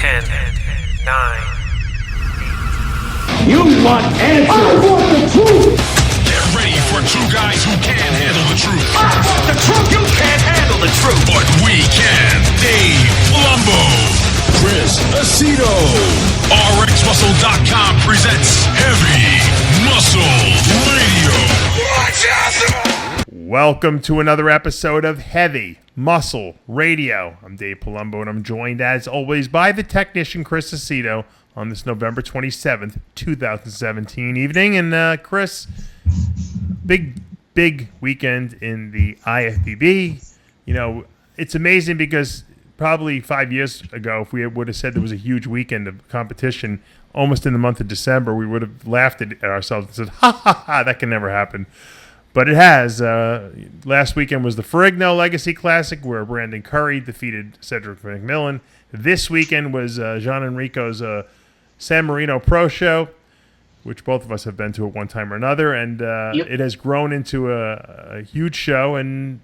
10, 9. You want answers? I want the truth! Get ready for two guys who can't handle the truth. I want the truth! You can't handle the truth! But we can. Dave Palumbo, Chris Aceto. RxMuscle.com presents Heavy Muscle Radio. Watch out! Welcome to another episode of Heavy Muscle Radio. I'm Dave Palumbo, and I'm joined, as always, by the technician, Chris Aceto, on this November 27th, 2017 evening. And, Chris, big weekend in the IFBB. You know, it's amazing because probably 5 years ago, if we would have said there was a huge weekend of competition almost in the month of December, we would have laughed at ourselves and said, ha, ha, ha, that can never happen. But it has. Last weekend was the Ferrigno Legacy Classic, where Brandon Curry defeated Cedric McMillan. This weekend was Jean Enrico's San Marino Pro show, which both of us have been to at one time or another. And It has grown into a huge show. And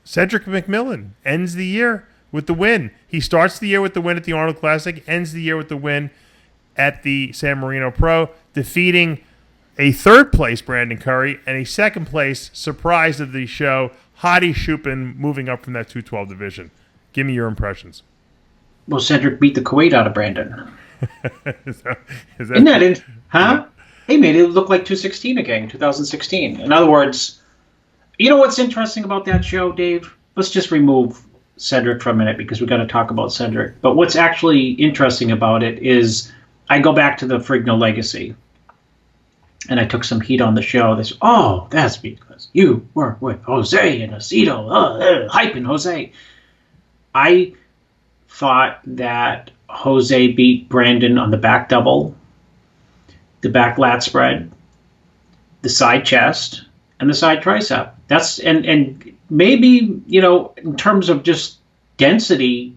Cedric McMillan ends the year with the win. He starts the year with the win at the Arnold Classic, ends the year with the win at the San Marino Pro, defeating a third-place Brandon Curry and a second-place surprise of the show, Hadi Choopan, moving up from that 212 division. Give me your impressions. Well, Cedric beat the Kuwait out of Brandon. Isn't that it? Huh? He made it look like 216 again, 2016. In other words, you know what's interesting about that show, Dave? Let's just remove Cedric for a minute because we've got to talk about Cedric. But what's actually interesting about it is I go back to the Ferrigno Legacy. And I took some heat on the show. They said, oh, that's because you were with Jose and Aceto, hyping Jose. I thought that Jose beat Brandon on the back double, the back lat spread, the side chest, and the side tricep. That's and maybe, you know, in terms of just density,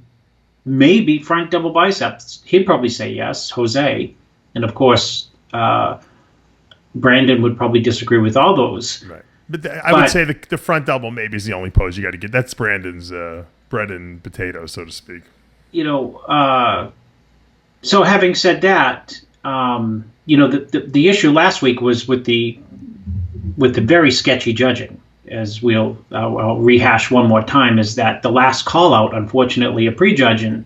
maybe front double biceps. He'd probably say yes, Jose. And of course, Brandon would probably disagree with all those. Right. But I would say the front double maybe is the only pose you got to get. That's Brandon's bread and potatoes, so to speak. You know, so having said that, you know, the issue last week was with the very sketchy judging. As I'll rehash one more time, is that the last call out, unfortunately, a prejudging,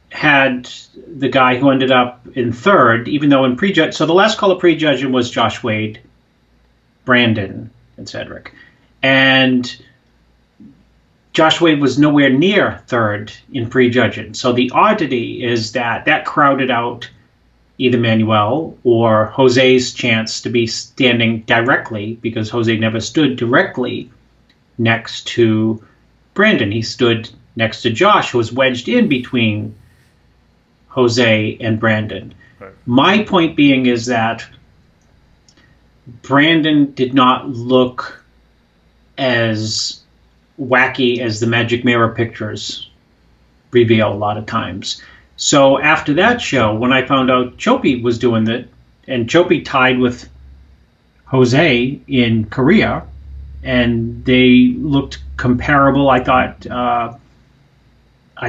had the guy who ended up in third, even though in prejudge. So the last call of prejudging was Josh Wade, Brandon, and Cedric. And Josh Wade was nowhere near third in prejudging. So the oddity is that crowded out either Manuel or Jose's chance to be standing directly, because Jose never stood directly next to Brandon. He stood next to Josh, who was wedged in between Jose and Brandon. Right. My point being is that Brandon did not look as wacky as the Magic Mirror pictures reveal a lot of times. So after that show, when I found out Chopi was doing it, and Chopi tied with Jose in Korea, and they looked comparable, I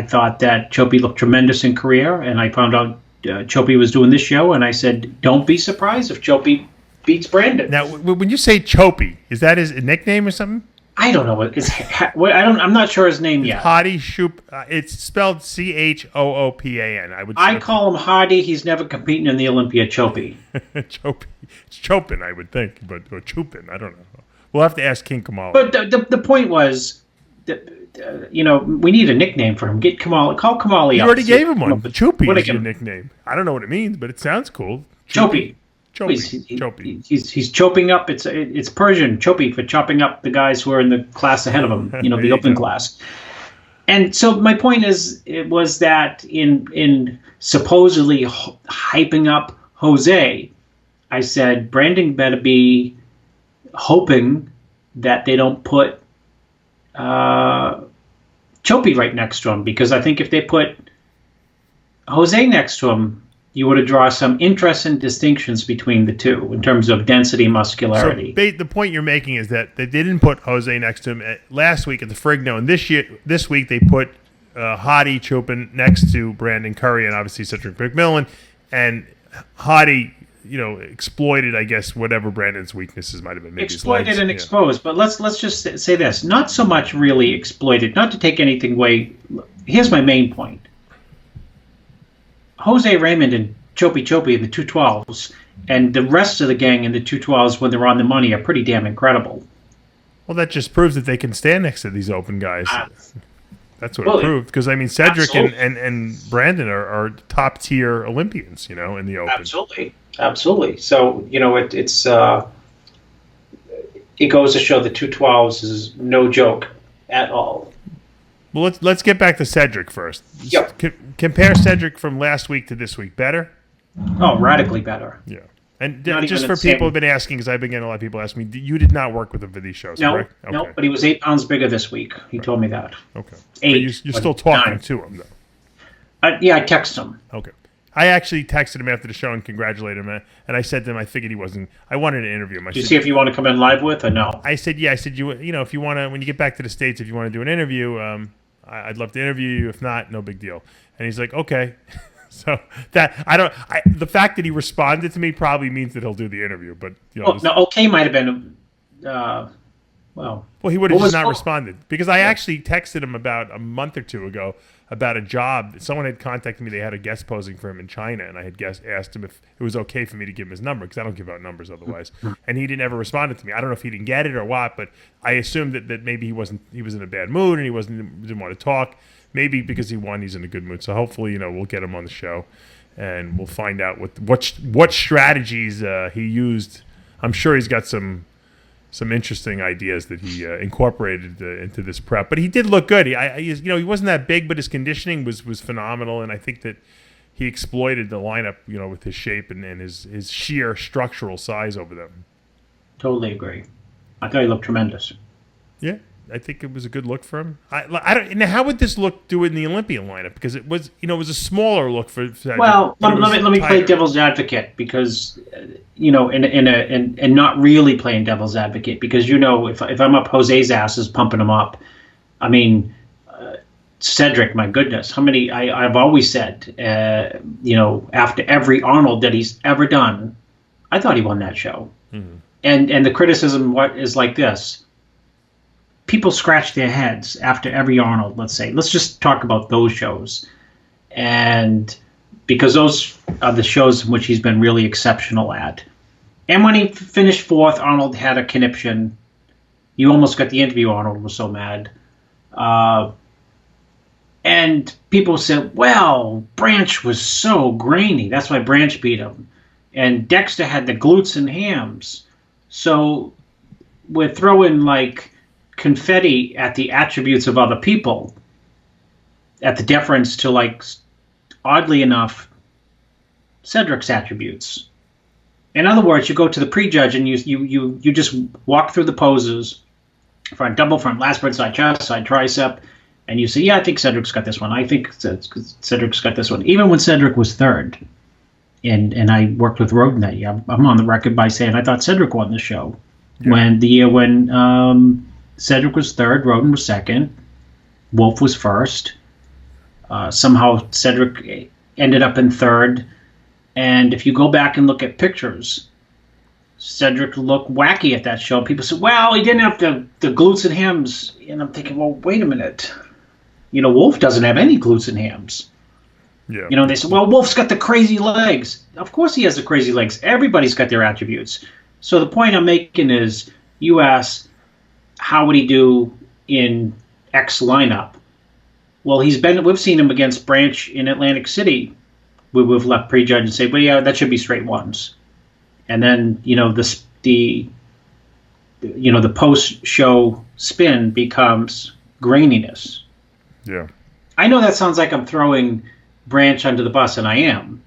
thought that Chopi looked tremendous in Korea, and I found out Chopi was doing this show, and I said, don't be surprised if Chopi beats Brandon. Now, when you say Chopi, is that his nickname or something? I don't know. I'm not sure his name yet. Hadi Choopan. It's spelled Choopan. I call him Hadi. He's never competing in the Olympia. Chopi. Chopi. It's Choopan, I would think, or Choopan. I don't know. We'll have to ask King Kamala. But the point was, you know, we need a nickname for him. Get Kamala. Call Kamala. You already gave him one. The Chopi is your nickname. I don't know what it means, but it sounds cool. Chopi. Chopi. He's chopping up. It's Persian, Chopi, for chopping up the guys who are in the class ahead of him. You know, the open class. And so my point was that in supposedly hyping up Jose, I said Brandon better be hoping that they don't put Chopi right next to him, because I think if they put Jose next to him, you would draw some interesting distinctions between the two in terms of density and muscularity. So the point you're making is that they didn't put Jose next to him last week at the Ferrigno, and this week they put Hadi Choopan next to Brandon Curry and obviously Cedric McMillan, and Hadi, exploited, I guess, whatever Brandon's weaknesses might have been. Maybe exploited his legs. and exposed. But let's just say this: not so much really exploited. Not to take anything away. Here's my main point: Jose Raymond and Chopi in the 212s, and the rest of the gang in the 212s when they're on the money are pretty damn incredible. Well, that just proves that they can stand next to these open guys. That's what it proved. Because, Cedric and Brandon are top-tier Olympians, in the open. Absolutely. So, it goes to show the 212s is no joke at all. Well, let's get back to Cedric first. Yep. Compare Cedric from last week to this week. Better? Oh, radically better. Yeah. And Not just even for the people same. who've been asking, because I've been getting a lot of people asking me, you did not work with him for these shows, correct? No, but he was 8 pounds bigger this week. He told me that. Okay. 8. But you're still talking 9. to him, though. Yeah, I texted him. Okay. I actually texted him after the show and congratulated him, and I said to him, I figured he wasn't. I wanted to interview him. Did you see if you want to come in live with or no? I said, yeah. I said, if you want to, when you get back to the States, if you want to do an interview, I'd love to interview you. If not, no big deal. And he's like, okay. So the fact that he responded to me probably means that he'll do the interview. But okay might have been. Well, he would have just not responded because I actually texted him about a month or two ago about a job. Someone had contacted me. They had a guest posing for him in China, and I had asked him if it was okay for me to give him his number because I don't give out numbers otherwise. And he didn't ever respond to me. I don't know if he didn't get it or what, but I assumed that maybe he was in a bad mood and didn't want to talk. Maybe because he won, he's in a good mood. So hopefully, we'll get him on the show, and we'll find out what strategies he used. I'm sure he's got some interesting ideas that he incorporated into this prep. But he did look good. He wasn't that big, but his conditioning was phenomenal, and I think that he exploited the lineup, with his shape and his sheer structural size over them. Totally agree. I thought he looked tremendous. Yeah. I think it was a good look for him. I don't. Now, how would this look do it in the Olympian lineup? Because it was, it was a smaller look for. Well, let me play devil's advocate because, and not really playing devil's advocate because if I'm up Jose's ass is pumping him up. I mean, Cedric, my goodness, how many? I've always said, after every Arnold that he's ever done, I thought he won that show. Mm-hmm. And the criticism is like this. People scratch their heads after every Arnold, let's say. Let's just talk about those shows. And because those are the shows in which he's been really exceptional at. And when he finished 4th, Arnold had a conniption. You almost got the interview. Arnold was so mad. And people said, well, Branch was so grainy. That's why Branch beat him. And Dexter had the glutes and hams. So we're throwing confetti at the attributes of other people, at the deference to, oddly enough, Cedric's attributes. In other words, you go to the prejudge and you just walk through the poses, front double, front last spread, side chest, side tricep, and you say, yeah, I think Cedric's got this one. I think Cedric's got this one. Even when Cedric was 3rd, and I worked with Roden that year, I'm on the record by saying I thought Cedric won the show. Yeah. The year when Cedric was 3rd, Roden was 2nd, Wolf was 1st. Somehow Cedric ended up in 3rd. And if you go back and look at pictures, Cedric looked wacky at that show. People said, well, he didn't have the glutes and hams. And I'm thinking, well, wait a minute. Wolf doesn't have any glutes and hams. Yeah. They said, well, Wolf's got the crazy legs. Of course he has the crazy legs. Everybody's got their attributes. So the point I'm making is you ask, how would he do in X lineup? Well, we've seen him against Branch in Atlantic City. We've left prejudge and say, well, yeah, that should be straight ones. And then, the post-show spin becomes graininess. Yeah. I know that sounds like I'm throwing Branch under the bus, and I am.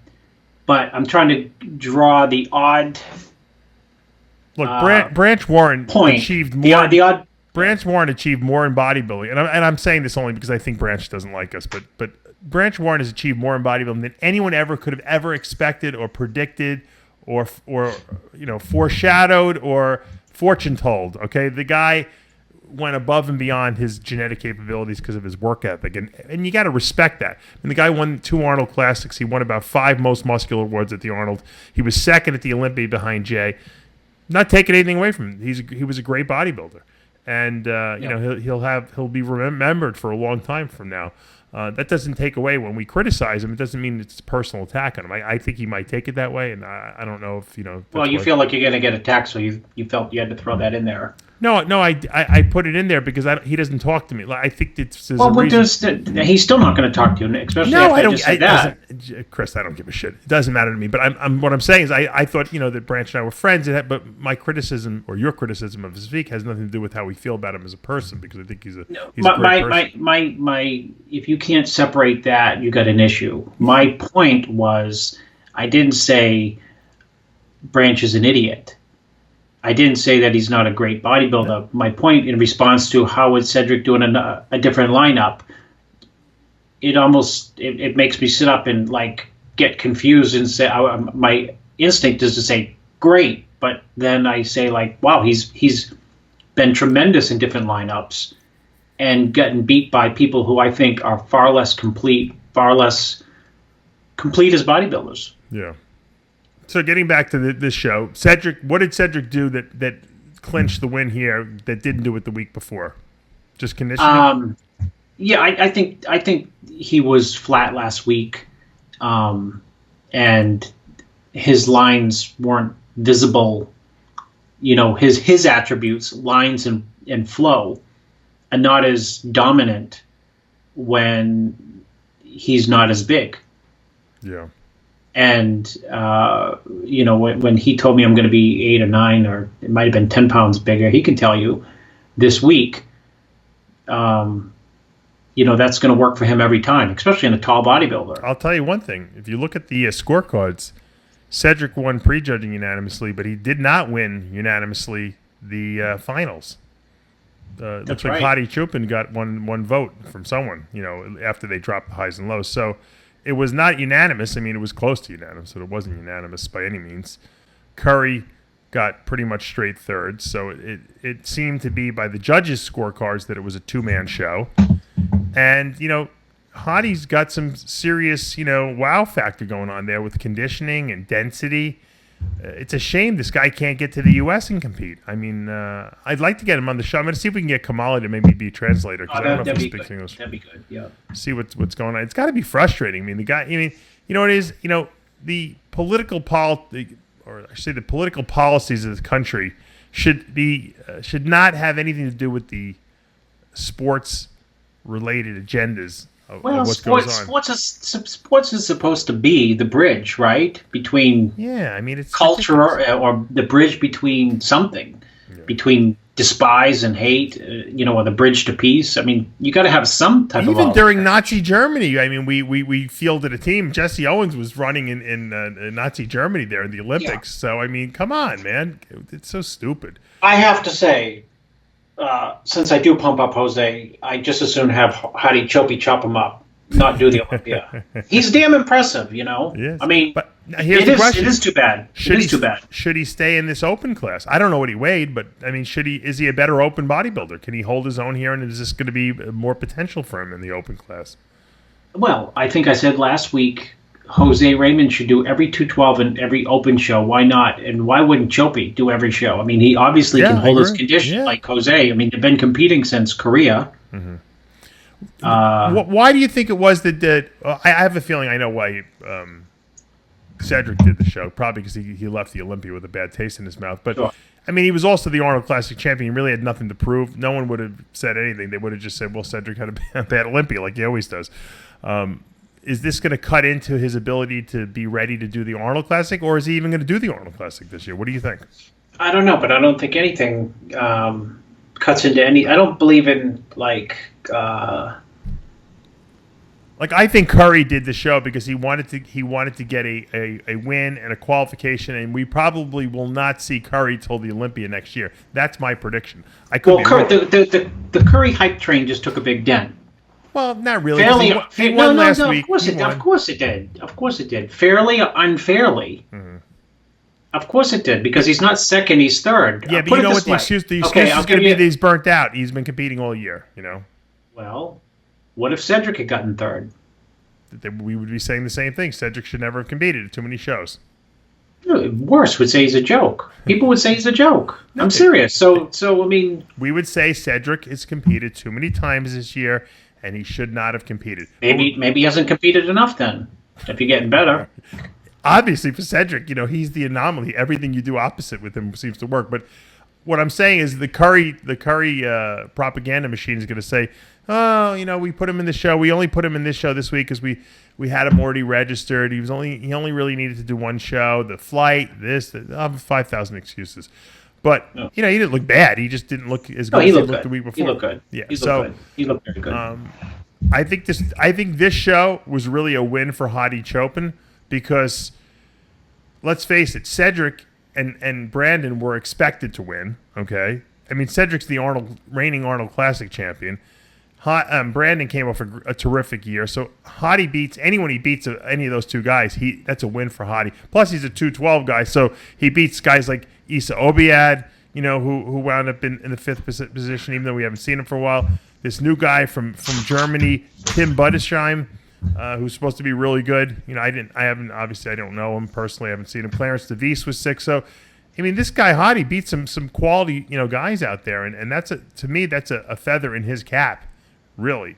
But I'm trying to draw the odd... Look, Branch Warren achieved more. Branch Warren achieved more in bodybuilding, and I'm saying this only because I think Branch doesn't like us. But Branch Warren has achieved more in bodybuilding than anyone ever could have ever expected or predicted, or foreshadowed or fortune told. Okay, the guy went above and beyond his genetic capabilities because of his work ethic, and you got to respect that. And the guy won 2 Arnold Classics. He won about 5 most muscular awards at the Arnold. He was second at the Olympia behind Jay. Not taking anything away from him. He was a great bodybuilder, and you know he'll be remembered for a long time from now. That doesn't take away when we criticize him. It doesn't mean it's a personal attack on him. I think he might take it that way, and I don't know if Well, you feel like you're going to get attacked, so you felt you had to throw that in there. No, I put it in there because he doesn't talk to me. I think it's he's still not going to talk to you, especially after I just said that. Chris, I don't give a shit. It doesn't matter to me. But what I'm saying is I thought that Branch and I were friends, but my criticism or your criticism of his physique has nothing to do with how we feel about him as a person, because I think he's a great person. If you can't separate that, you got an issue. My point was, I didn't say Branch is an idiot. I didn't say that he's not a great bodybuilder. No. My point in response to how would Cedric do in a different lineup, it makes me sit up and get confused and say, my instinct is to say great, but then I say wow, he's been tremendous in different lineups and gotten beat by people who I think are far less complete as bodybuilders. Yeah. So getting back to this show, Cedric, what did Cedric do that clinched the win here that didn't do it the week before? Just conditioning? Yeah, I think he was flat last week, and his lines weren't visible. His attributes, lines and flow, are not as dominant when he's not as big. Yeah. And, when he told me I'm going to be 8 or 9, or it might have been 10 pounds bigger, he can tell you this week, that's going to work for him every time, especially in a tall bodybuilder. I'll tell you one thing. If you look at the scorecards, Cedric won prejudging unanimously, but he did not win unanimously the finals. Looks like Hadi Choopan got one vote from someone, after they dropped the highs and lows. So it was not unanimous. I mean, it was close to unanimous, but it wasn't unanimous by any means. Curry got pretty much straight third, so it seemed to be by the judges' scorecards that it was a 2-man show. And, Hadi's got some serious, wow factor going on there with conditioning and density. It's a shame this guy can't get to the U.S. and compete. I mean, I'd like to get him on the show. I'm going to see if we can get Kamala to maybe be a translator. That'd be good. Yeah. See what's going on. It's got to be frustrating. I mean, the guy. You know what it is. The political the political policies of the country should not have anything to do with the sports related agendas. Sports is supposed to be the bridge, right, between it's culture or the bridge between something, between despise and hate, or the bridge to peace. I mean, you got to have some type of. Even during Nazi Germany, I mean, we fielded a team. Jesse Owens was running in Nazi Germany there in the Olympics. Yeah. So I mean, come on, man, it's so stupid. I have to say. Since I do pump up Jose, I just as soon have Hadi chop him up, not do the Olympia. He's damn impressive, Yes. I mean, but here's the question. It is too bad. Should he stay in this open class? I don't know what he weighed, but I mean, is he a better open bodybuilder? Can he hold his own here, and is this going to be more potential for him in the open class? Well, I think I said last week, Jose Raymond should do every 212 and every open show. Why not? And why wouldn't Chopi do every show? I mean, he obviously can hold his condition like Jose. I mean, they've been competing since Korea. Mm-hmm. Why do you think it was that I have a feeling I know why Cedric did the show. Probably because he left the Olympia with a bad taste in his mouth. But, sure. I mean, he was also the Arnold Classic champion. He really had nothing to prove. No one would have said anything. They would have just said, well, Cedric had a bad Olympia like he always does. Is this going to cut into his ability to be ready to do the Arnold Classic, or is he even going to do the Arnold Classic this year? What do you think? I don't know, but I don't think anything cuts into any. I don't believe in I think Curry did the show because he wanted to get a win and a qualification, and we probably will not see Curry till the Olympia next year. That's my prediction. The Curry hype train just took a big dent. Well, not really. He won last week. Of course it did. Fairly or unfairly. Mm-hmm. Of course it did, because he's not second, he's third. Yeah, but you know what the excuse? The excuse is going to be that he's burnt out. He's been competing all year, you know. Well, what if Cedric had gotten third? We would be saying the same thing. Cedric should never have competed at too many shows. Worse would say he's a joke. People would say he's a joke. I'm serious. So I mean, we would say Cedric has competed too many times this year, and he should not have competed. Maybe he hasn't competed enough then. If you're getting better. Obviously, for Cedric, you know, he's the anomaly. Everything you do opposite with him seems to work. But what I'm saying is the Curry propaganda machine is going to say, oh, you know, we put him in the show. We only put him in this show this week because we had him already registered. He only really needed to do one show. The flight, 5,000 excuses. But you know, he didn't look bad. He just didn't look as good as he looked the week before. He looked good. Yeah, he looked very good. I think this show was really a win for Hadi Choopan because let's face it, Cedric and Brandon were expected to win. Okay, I mean Cedric's the reigning Arnold Classic champion. Brandon came off a terrific year, so Hadi beats anyone. He beats any of those two guys. That's a win for Hadi. Plus, he's a 212 guy, so he beats guys like Issa Obiad, you know, who wound up in the fifth position, even though we haven't seen him for a while. This new guy from Germany, Tim Budesheim, who's supposed to be really good. You know, I don't know him personally. I haven't seen him. Clarence DeVries was sick, so. I mean, this guy Hadi beats some quality, you know, guys out there, and to me that's a feather in his cap. Really,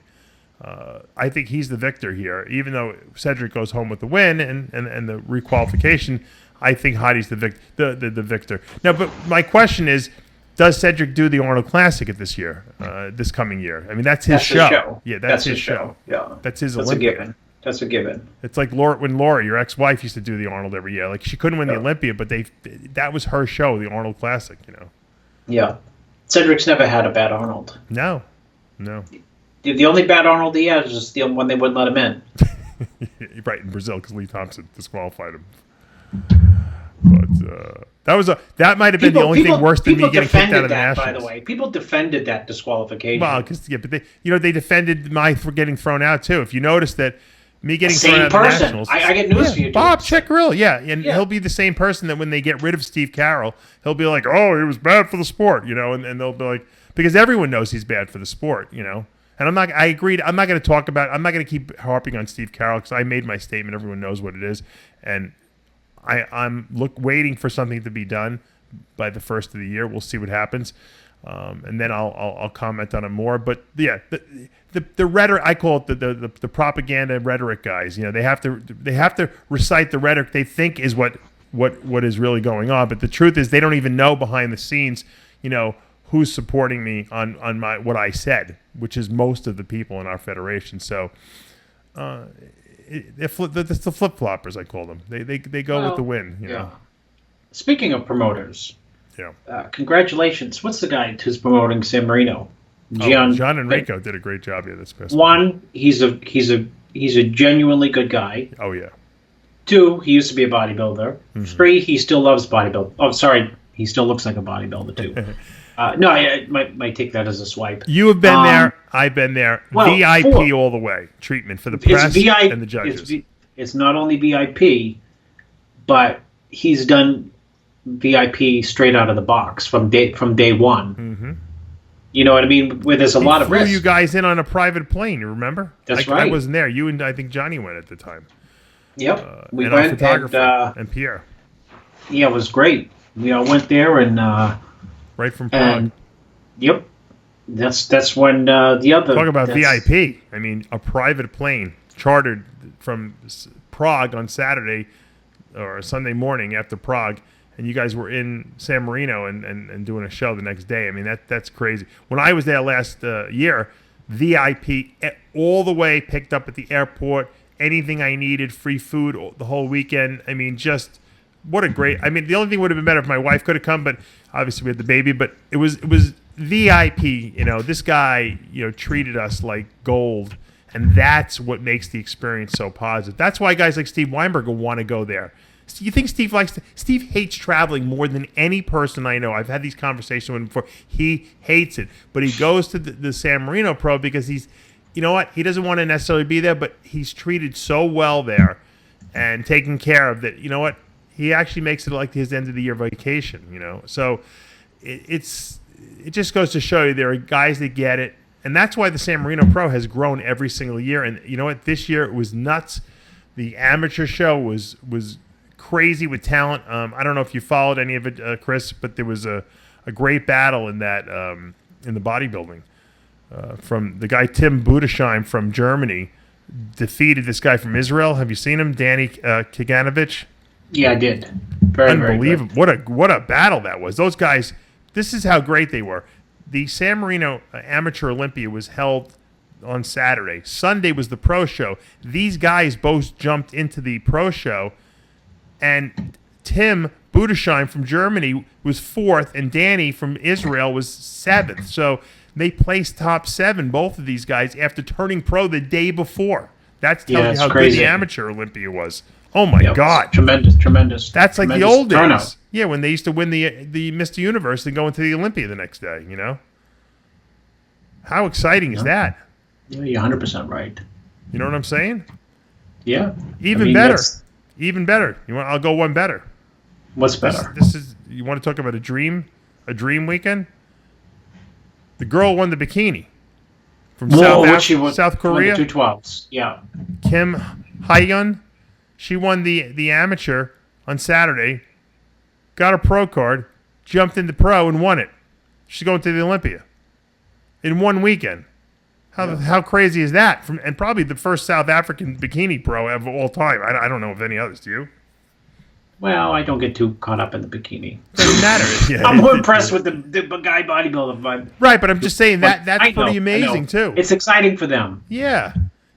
I think he's the victor here. Even though Cedric goes home with the win and the requalification, I think Hadi's the victor. Now, but my question is, does Cedric do the Arnold Classic at this coming year? I mean, that's his show. Yeah, that's his show. Yeah, that's his Olympia. A given. That's a given. It's like when Laura, your ex-wife, used to do the Arnold every year. Like she couldn't win the Olympia, but that was her show, the Arnold Classic. You know. Yeah, Cedric's never had a bad Arnold. No. The only bad Arnold he has is the one they wouldn't let him in. Right, in Brazil, because Lee Thompson disqualified him. But that might have been the only thing worse than me getting kicked out of the Nationals. By the way, people defended that disqualification. Well, but they defended my getting thrown out too. If you notice that me getting thrown out of the Nationals, I get news for you. Bob Checkerell, and he'll be the same person that when they get rid of Steve Carroll, he'll be like, "Oh, he was bad for the sport," you know, and they'll be like, because everyone knows he's bad for the sport, you know. And I agreed. I'm not going to keep harping on Steve Carroll because I made my statement. Everyone knows what it is, and I'm waiting for something to be done by the first of the year. We'll see what happens, and then I'll comment on it more. But yeah, the rhetoric, I call it the propaganda rhetoric guys. You know, they have to recite the rhetoric they think is what is really going on. But the truth is they don't even know behind the scenes, you know, who's supporting me on what I said, which is most of the people in our federation. So it's the flip-floppers, I call them. They go with the win. You know? Speaking of promoters, congratulations. What's the guy who's promoting San Marino? John Enrico did a great job here this past one. He's a genuinely good guy. Oh yeah. 2, he used to be a bodybuilder. Mm-hmm. 3, he still loves bodybuilding. Oh, sorry, he still looks like a bodybuilder too. No, I might take that as a swipe. You have been there. I've been there. Well, VIP all the way. Treatment for the press and the judges. It's not only VIP, but he's done VIP straight out of the box from day one. Mm-hmm. You know what I mean? Where there's a lot of risk. He flew you guys in on a private plane. You remember? That's right. I wasn't there. You and I think Johnny went at the time. Yep, we and went. Our photographer and Pierre. Yeah, it was great. We all went there and. Right from Prague. Yep. That's when the other... Talk about VIP. I mean, a private plane chartered from Prague on Saturday or Sunday morning after Prague, and you guys were in San Marino and doing a show the next day. I mean, that's crazy. When I was there last year, VIP all the way, picked up at the airport, anything I needed, free food the whole weekend. I mean, just... What a great! I mean, the only thing would have been better if my wife could have come, but obviously we had the baby. But it was VIP. You know, this guy, you know, treated us like gold, and that's what makes the experience so positive. That's why guys like Steve Weinberger want to go there. You think Steve hates traveling more than any person I know. I've had these conversations with him before. He hates it, but he goes to the San Marino Pro because he's, you know what? He doesn't want to necessarily be there, but he's treated so well there and taken care of that. You know what? he actually makes it like his end of the year vacation, So it just goes to show you there are guys that get it. And that's why the San Marino Pro has grown every single year. And you know what? This year it was nuts. The amateur show was crazy with talent. I don't know if you followed any of it, Chris, but there was a great battle in that in the bodybuilding. From the guy Tim Budesheim from Germany defeated this guy from Israel. Have you seen him, Danny Kaganovich? Yeah, I did. Very, unbelievable! Very good. What a battle that was. Those guys. This is how great they were. The San Marino Amateur Olympia was held on Saturday. Sunday was the pro show. These guys both jumped into the pro show, and Tim Budesheim from Germany was 4th, and Danny from Israel was 7th. So they placed top 7, both of these guys, after turning pro the day before. That's telling you how crazy. good the Amateur Olympia was. Oh, my God. Tremendous. That's like the tremendous old days. turnout. Yeah, when they used to win the Mr. Universe and go into the Olympia the next day, How exciting is that? Yeah, you're 100% right. You know what I'm saying? Yeah. Even better. Even better. I'll go one better. What's better? This is you want to talk about a dream weekend? The girl won the bikini from South Korea. 212s. Yeah. Kim Hyun. She won the amateur on Saturday, got a pro card, jumped into pro, and won it. She's going to the Olympia in one weekend. How crazy is that? And probably the first South African bikini pro of all time. I don't know of any others. Do you? Well, I don't get too caught up in the bikini. Doesn't matter. Yeah, I'm more impressed with the guy bodybuilder. Right, but I'm just saying that's pretty amazing too. It's exciting for them. Yeah.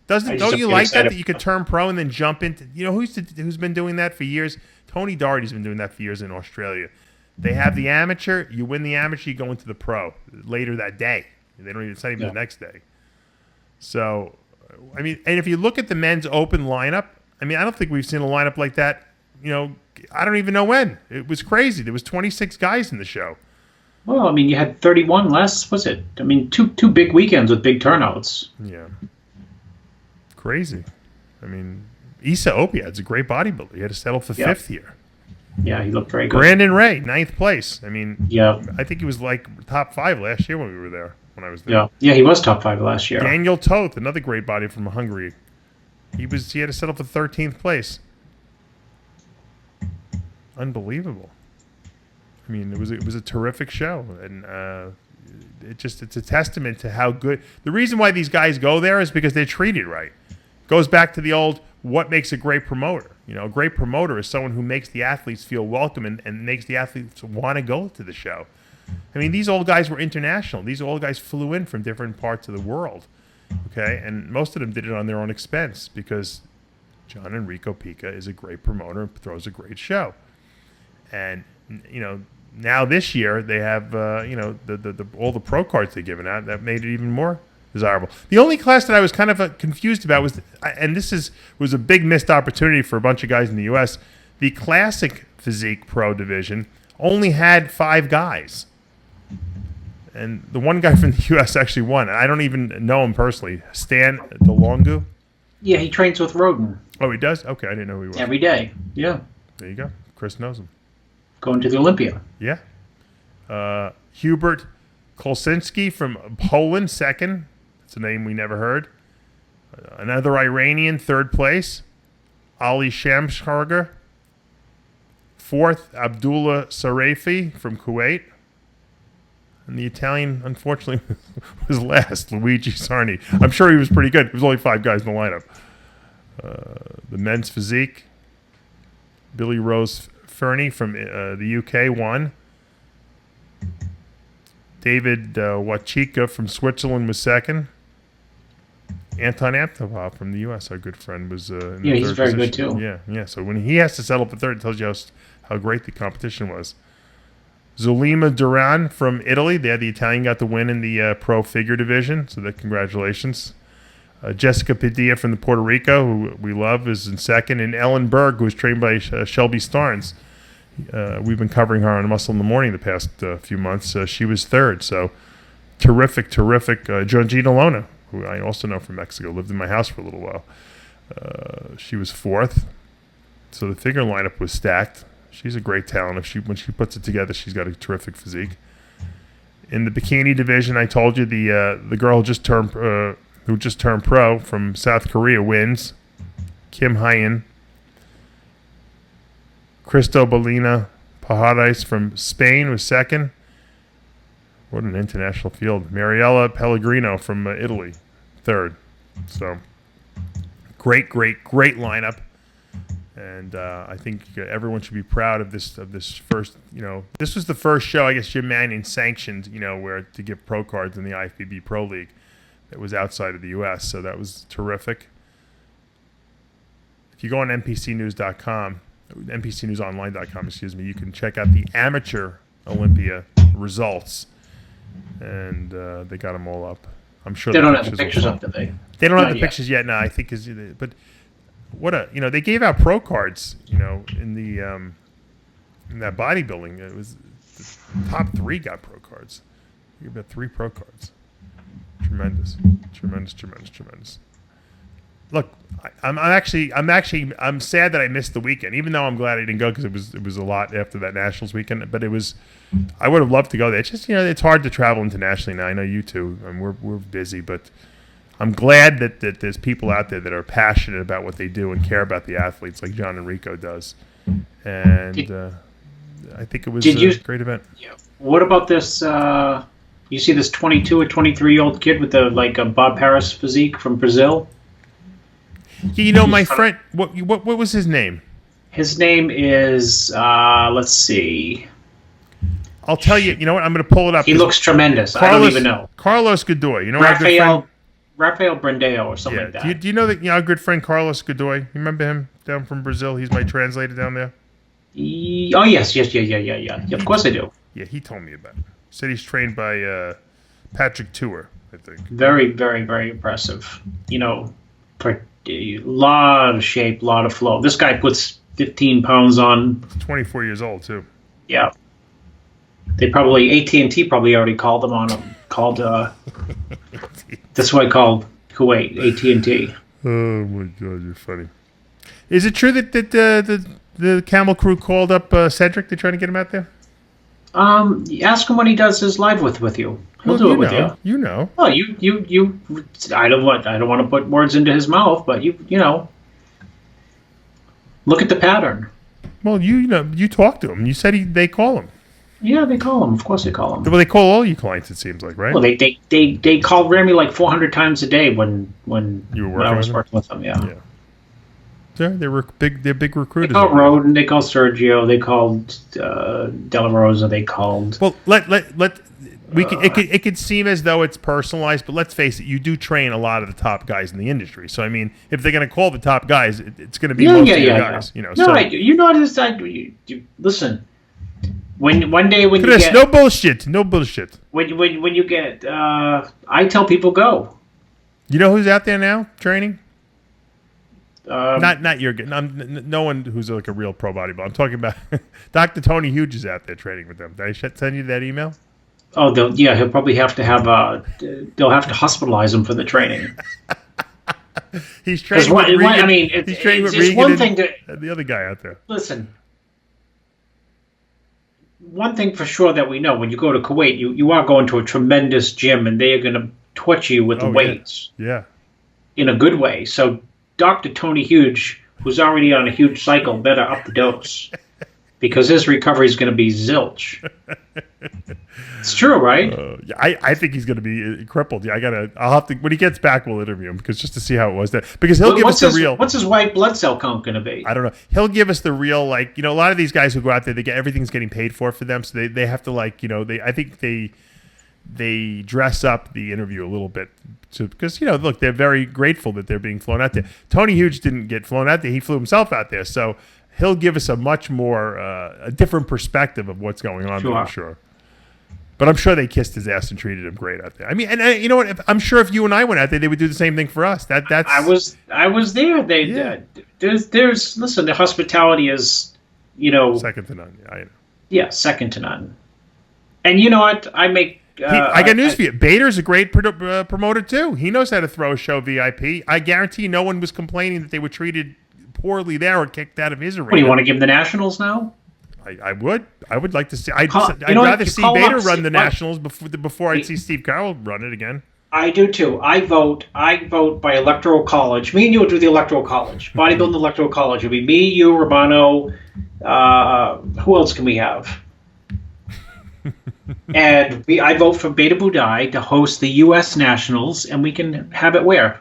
Don't you like that you could turn pro and then jump into who's been doing that for years? Tony Doherty's been doing that for years in Australia. They have the amateur, you win the amateur, you go into the pro later that day. They don't even it's not even the next day. So I mean, and if you look at the men's open lineup, I mean, I don't think we've seen a lineup like that, I don't even know when. It was crazy. There was 26 guys in the show. Well, I mean, you had 31 less, was it? I mean, two big weekends with big turnouts. Yeah. Crazy. I mean, Issa Opiad's a great bodybuilder. He had to settle for 5th here. Yeah, he looked very good. Brandon Ray, 9th place. I mean, yeah. I think he was like top 5 last year when we were there. When I was there. Yeah, he was top 5 last year. Daniel Toth, another great body from Hungary. He had to settle for 13th place. Unbelievable. I mean, it was a terrific show, and it's a testament to how good. The reason why these guys go there is because they're treated right. Goes back to the old what makes a great promoter. A great promoter is someone who makes the athletes feel welcome and makes the athletes want to go to the show. I mean, these old guys were international. These old guys flew in from different parts of the world, okay? And most of them did it on their own expense because John Enrico Pica is a great promoter and throws a great show. And, now this year they have, all the pro cards they're giving out. That made it even more desirable. The only class that I was kind of confused about was, and this was a big missed opportunity for a bunch of guys in the U.S., the Classic Physique Pro division only had 5 guys. And the one guy from the U.S. actually won. I don't even know him personally. Stan DeLongu? Yeah, he trains with Roden. Oh, he does? Okay, I didn't know who he was. Every day, yeah. There you go. Chris knows him. Going to the Olympia. Yeah. Hubert Kolsinski from Poland, 2nd. That's a name we never heard. Another Iranian, 3rd place. Ali Shamsharger. 4th, Abdullah Sarafi from Kuwait. And the Italian, unfortunately, was last, Luigi Sarni. I'm sure he was pretty good. There was only 5 guys in the lineup. The men's physique, Billy Rose Fernie from the UK won. David Wachika from Switzerland was 2nd. Anton Antipov from the U.S., our good friend, was in the 3rd he's very position. good, too. Yeah. So when he has to settle for 3rd, it tells you how great the competition was. Zulima Duran from Italy. The Italian got the win in the pro figure division, so congratulations. Jessica Padilla from the Puerto Rico, who we love, is in 2nd. And Ellen Berg, who was trained by Shelby Starnes. We've been covering her on Muscle in the Morning the past few months. She was 3rd, so terrific. Georgina Lona, who I also know from Mexico, lived in my house for a little while. She was 4th. So the figure lineup was stacked. She's a great talent. When she puts it together, she's got a terrific physique. In the bikini division, I told you the girl who just turned pro from South Korea wins. Kim Hyen. Cristobalina Pajares from Spain was second. What an international field. Mariella Pellegrino from Italy, third. So great lineup. And I think everyone should be proud of this first. This was the first show I guess Jim Manion sanctioned. Where to give pro cards in the IFBB Pro League that was outside of the U.S. So that was terrific. If you go on NPCnews.com, NPCNewsOnline.com, excuse me, you can check out the amateur Olympia results, and they got them all up. I'm sure they don't have the pictures up, do they? They don't have the pictures yet. No, I think but. They gave out pro cards, in that bodybuilding. It was the top 3 got pro cards. You got 3 pro cards. Tremendous. Look, I'm sad that I missed the weekend, even though I'm glad I didn't go because it was a lot after that Nationals weekend. But I would have loved to go there. It's just it's hard to travel internationally now. I know you too. We're busy, but I'm glad that there's people out there that are passionate about what they do and care about the athletes like John Enrico does. And I think it was a great event. Yeah. What about this? You see this 22 or 23-year-old kid with a Bob Harris physique from Brazil? My friend, what was his name? His name is, let's see. I'll tell you. You know what? I'm going to pull it up. He looks tremendous. I don't even know. Carlos Godoy. Raphael Brandeo or something like that. Do you know that our good friend Carlos Godoy? You remember him down from Brazil? He's my translator down there. Oh yes, yeah. Of course I do. Yeah, he told me about it. Said he's trained by Patrick Tour, I think. Very, very, very impressive. A lot of shape, a lot of flow. This guy puts 15 pounds on. He's 24 years old too. Yeah. They probably AT&T probably already called them on him. That's why I called Kuwait AT&T. Oh my God, you're funny. Is it true that the Camel Crew called up Cedric? They're trying to get him out there. Ask him when he does his live with you. He'll do it with you. You know. Well, you. I don't want to put words into his mouth, but you look at the pattern. Well, you talk to him. You said they call him. Yeah, they call him. Of course they call him. Well, they call all your clients, it seems like, right? Well, they called Remy like 400 times a day when I was working with them. Yeah. They were big. They're big recruiters. They called Roden. They called Sergio. They called De La Rosa. They called. Well, it could seem as though it's personalized, but let's face it. You do train a lot of the top guys in the industry. So I mean, if they're going to call the top guys, it's going to be most of your guys. No, you know what it is. Listen. One day when Chris, you get no bullshit. When you get, I tell people go. You know who's out there now training? Not your no one who's like a real pro bodybuilder. I'm talking about Dr. Tony Hughes is out there training with them. Did I send you that email? Oh, he'll probably have to have they'll have to hospitalize him for the training. He's training. He's training with Regan one thing and the other guy out there. Listen. One thing for sure that we know, when you go to Kuwait, you are going to a tremendous gym, and they are going to torture you with the weights. Yeah. In a good way. So Dr. Tony Hughes, who's already on a huge cycle, better up the dose. Because his recovery is going to be zilch. It's true, right? I think he's going to be crippled. Yeah, I'll have to, when he gets back, we'll interview him just to see how it was. Because he'll give us the real. What's his white blood cell count going to be? I don't know. He'll give us the real, a lot of these guys who go out there, everything's getting paid for them. So they have to I think they dress up the interview a little bit because, look, they're very grateful that they're being flown out there. Tony Hughes didn't get flown out there. He flew himself out there. So he'll give us a much more, a different perspective of what's going on there, I'm sure. But I'm sure they kissed his ass and treated him great out there. I mean, and you know what? I'm sure if you and I went out there, they would do the same thing for us. That's. I was there. Listen, the hospitality is, second to none. I know. Yeah, second to none. And you know what? I got news for you. Bader's a great promoter too. He knows how to throw a show VIP. I guarantee no one was complaining that they were treated poorly there or kicked out of his arena. What, do you want to give him the Nationals now? I would. I would like to see. I'd You know what, rather you see call Bader up- run the what? Nationals before I'd see Steve Carroll run it again. I do too. I vote by electoral college. Me and you will do the electoral college. Bodybuilding electoral college. It'll be me, you, Romano. Who else can we have? And I vote for Beta Budai to host the U.S. Nationals, and we can have it where?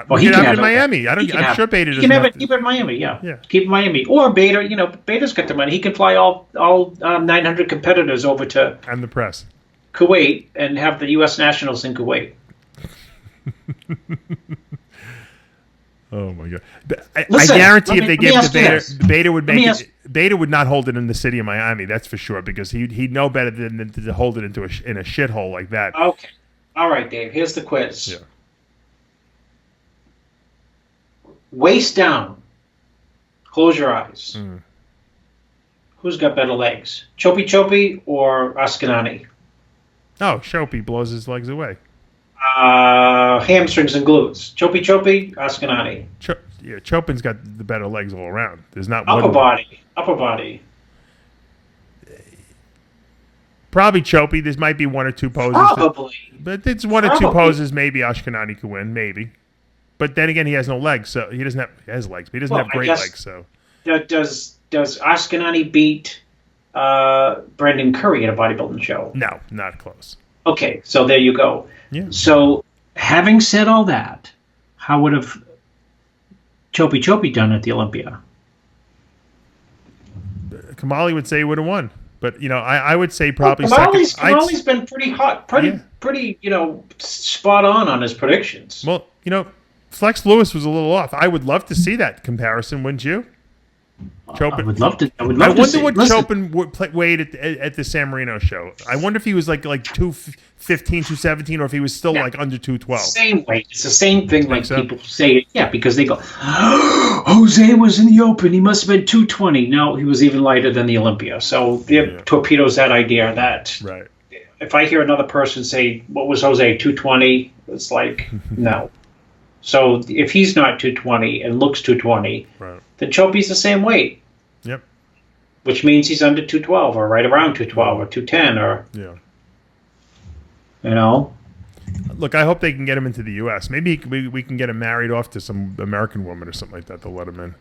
Well, he can have it in Miami. I'm sure Beta doesn't. He can keep it in Miami. Yeah. Keep it in Miami. Or Beta. Beta's got the money. He can fly all 900 competitors over to And the press. Kuwait and have the U.S. Nationals in Kuwait. Oh my god! Listen, I guarantee let if they me give ask the you Beta, this. Beta would Let me make ask- it. Beta would not hold it in the city of Miami. That's for sure because he'd know better than to hold it in a shithole like that. Okay. All right, Dave. Here's the quiz. Yeah. Waist down. Close your eyes. Mm. Who's got better legs? Chopi or Ascanani? Oh, Shopee blows his legs away. Hamstrings and glutes. Chopi, Ascanani. Chopin's got the better legs all around. There's not Upper one. body. Probably Chopey. There might be one or two poses. Probably. But it's one or two Probably. poses. Maybe Ashkenani could win. Maybe. But then again, he has no legs, so he doesn't have. He has legs, but he doesn't Well, have I great guess- legs. So Does Ascanani beat Brandon Curry at a bodybuilding show? no, not close. Okay, so there you go. Yeah. So, having said all that, how would have Chopi done at the Olympia? Kamali would say he would have won, but I would say probably Kamali's been pretty hot, pretty spot on his predictions. Well, Flex Lewis was a little off. I would love to see that comparison, wouldn't you? Chopin. I would love to. I wonder what Listen, Chopin weighed at the San Marino show. I wonder if he was like 215, 217, or if he was still like under 212. Same weight. It's the same thing. Like so? people say, yeah, because they go, Jose was in the Open. He must have been 220. No, he was even lighter than the Olympia. So it torpedoes that idea that Right. if I hear another person say, "What was Jose 220?" It's like no. So if he's not 220 and looks 220, Right. then Chopi's the same weight, Yep. which means he's under 212 or right around 212 or 210 or Yeah. Look, I hope they can get him into the U.S. Maybe we can get him married off to some American woman or something like that to let him in.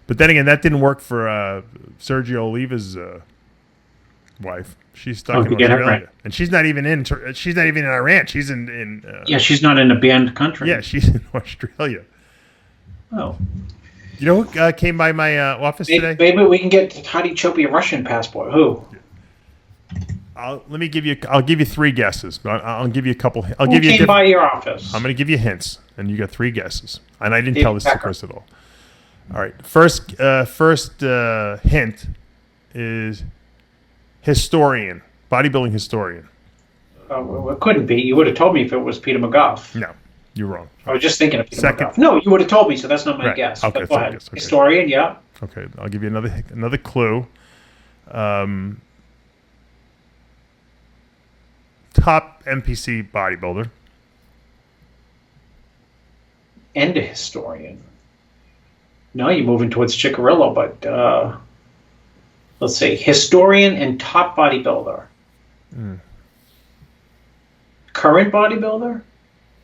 But then again, that didn't work for Sergio Oliva's wife. She's stuck in get her Australia, right. and she's not even in. She's not even in Iran. She's in. yeah, she's not in a banned country. Yeah, she's in Australia. Oh. You know who came by my office today? Maybe we can get Hadi Choopan a Russian passport. Who? I'll give you three guesses. I'll give you a couple. I'll Who give you. came by your office? I'm going to give you hints, and you got three guesses. And I didn't David tell this to Becker. Chris at all. All right. First hint is historian, bodybuilding historian. Well, it couldn't be. You would have told me if it was Peter McGough. No, you're wrong. I was just thinking of Peter Second. McGough. No, you would have told me, so that's not my Right. guess. Okay, But go third ahead. guess, okay. Historian, yeah. Okay, I'll give you another clue. Top NPC bodybuilder. And a historian. No, you're moving towards Chickarillo, but let's see. Historian and top bodybuilder. Current bodybuilder?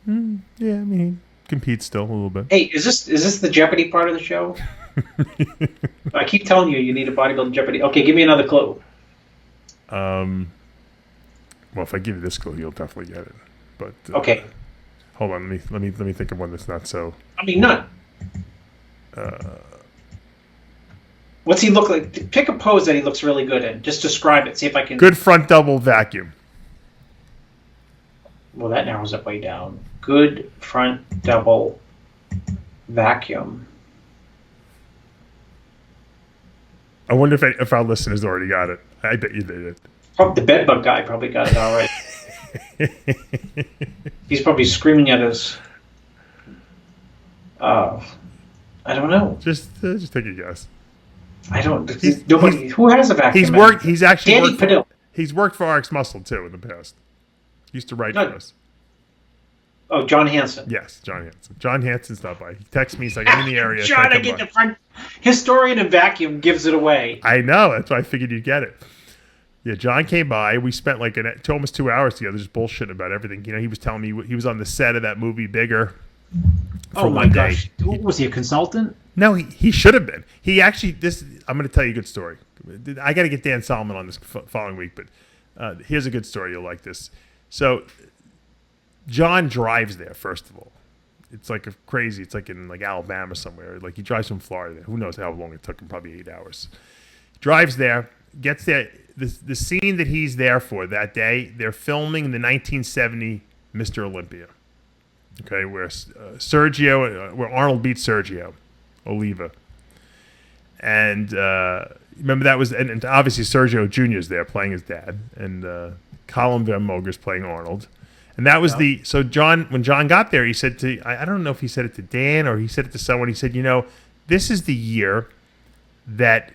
Yeah, I mean, he competes still a little bit. Hey, is this the Jeopardy part of the show? I keep telling you need a bodybuilding Jeopardy. Okay, give me another clue. Well, if I give you this clue, you'll definitely get it. But Okay. hold on, let me think of one that's not so. I mean, none. What's he look like? Pick a pose that he looks really good in. Just describe it. See if I can. Good front double vacuum. Well, that narrows it way down. Good front double vacuum. I wonder if our listeners already got it. I bet you they did. Probably the bedbug guy probably got it already. He's probably screaming at us. I don't know. Just take a guess. I don't. Nobody. Who has a vacuum? He's worked. He's actually Danny worked for, Padilla. he's worked for RxMuscle too in the past. Used to write No. for us. Oh, John Hanson. Yes, John Hanson. John Hanson stopped by. He texts me. He's like, I'm in the area. John, I get the front historian in vacuum gives it away. I know. That's why I figured you'd get it. Yeah, John came by. We spent like almost 2 hours together just bullshitting about everything. You know, he was telling me he was on the set of that movie Bigger. Oh my gosh. Was he a consultant? No, he should have been. He actually, I'm going to tell you a good story. I got to get Dan Solomon on this following week, but here's a good story. You'll like this. So John drives there, first of all. It's like crazy. It's like in like Alabama somewhere. Like he drives from Florida. Who knows how long it took him? Probably 8 hours. Drives there, gets there. The scene that he's there for that day, they're filming the 1970 Mr. Olympia. Okay, where where Arnold beats Sergio Oliva. And remember that was, and obviously Sergio Jr. is there playing his dad, and Colin Van Moger's playing Arnold. And that was so when John got there, he said I don't know if he said it to Dan or he said it to someone. He said, this is the year that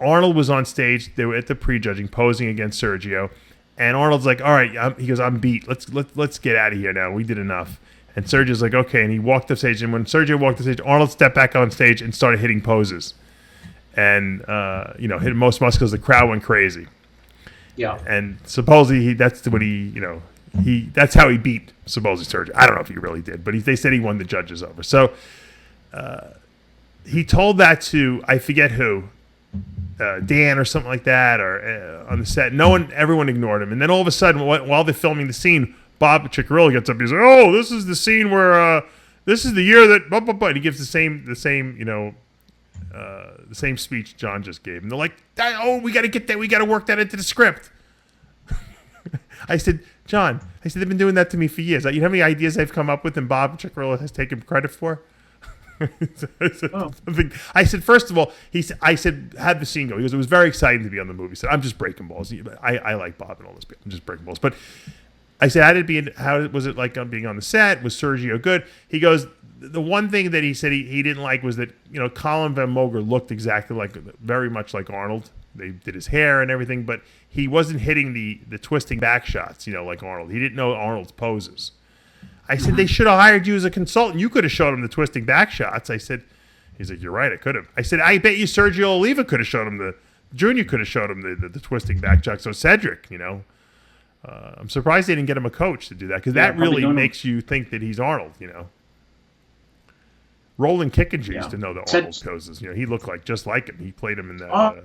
Arnold was on stage. They were at the prejudging, posing against Sergio, and Arnold's like, "All right," he goes, "I'm beat. Let's get out of here now. We did enough." And Sergio's like, "Okay," and he walked off stage. And when Sergio walked off stage, Arnold stepped back on stage and started hitting poses, and hit most muscles. The crowd went crazy. Yeah. And supposedly that's how he beat supposedly Sergio. I don't know if he really did, but they said he won the judges over. So he told that to I forget who. Dan or something like that, or on the set. Everyone ignored him. And then all of a sudden, while they're filming the scene, Bob Ciccarelli gets up. He's like, "Oh, this is the scene where this is the year that." Blah, blah, blah. And he gives the same speech John just gave. And they're like, "Oh, we got to get that. We got to work that into the script." I said, "John," they've been doing that to me for years. You know how many ideas I've come up with, and Bob Ciccarelli has taken credit for? I said, first of all, I said, had the scene go. He goes, it was very exciting to be on the movie. He said, I'm just breaking balls. I like Bob and all this. I'm just breaking balls. But I said, how was it like being on the set? Was Sergio good? He goes, the one thing that he said he didn't like was that, Colin Van Moger looked exactly very much like Arnold. They did his hair and everything, but he wasn't hitting the twisting back shots, like Arnold. He didn't know Arnold's poses. I said, they should have hired you as a consultant. You could have showed him the twisting back shots. He's like, you're right, I could have. I said, I bet you Sergio Oliva could have showed him Junior could have showed him the twisting back shots. So Cedric, I'm surprised they didn't get him a coach to do that, because that really makes you think that he's Arnold, Roland Kickinger used to know the Arnold poses. He looked just like him. He played him in that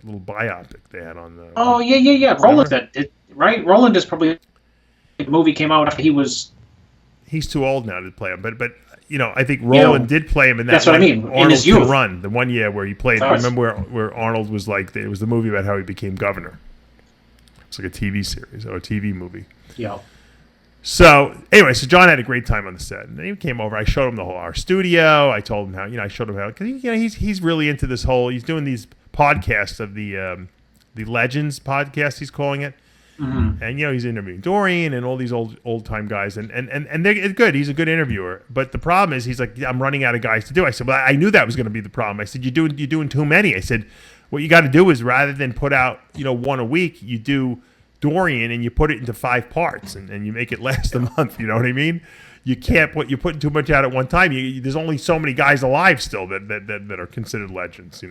little biopic they had on the. Oh, yeah. Roland, right? Roland is probably, the movie came out after he was. He's too old now to play him, but I think Roland did play him in that. That's what I mean. Arnold in his youth, run, the 1 year where he played. Remember where Arnold was it was the movie about how he became governor. It's like a TV series or a TV movie. Yeah. So anyway, John had a great time on the set, and then he came over. I showed him our studio. I told him how I showed him how, because he's really into this whole. He's doing these podcasts of the Legends podcast. He's calling it. Mm-hmm. And he's interviewing Dorian and all these old time guys, and they're good. He's a good interviewer, but the problem is he's like, I'm running out of guys to do. I said, well, I knew that was going to be the problem. I said, you're doing too many. I said, what you got to do is, rather than put out one a week, you do Dorian and you put it into 5 parts and you make it last a month. You know what I mean? You can't you're putting too much out at one time. There's only so many guys alive still that are considered legends.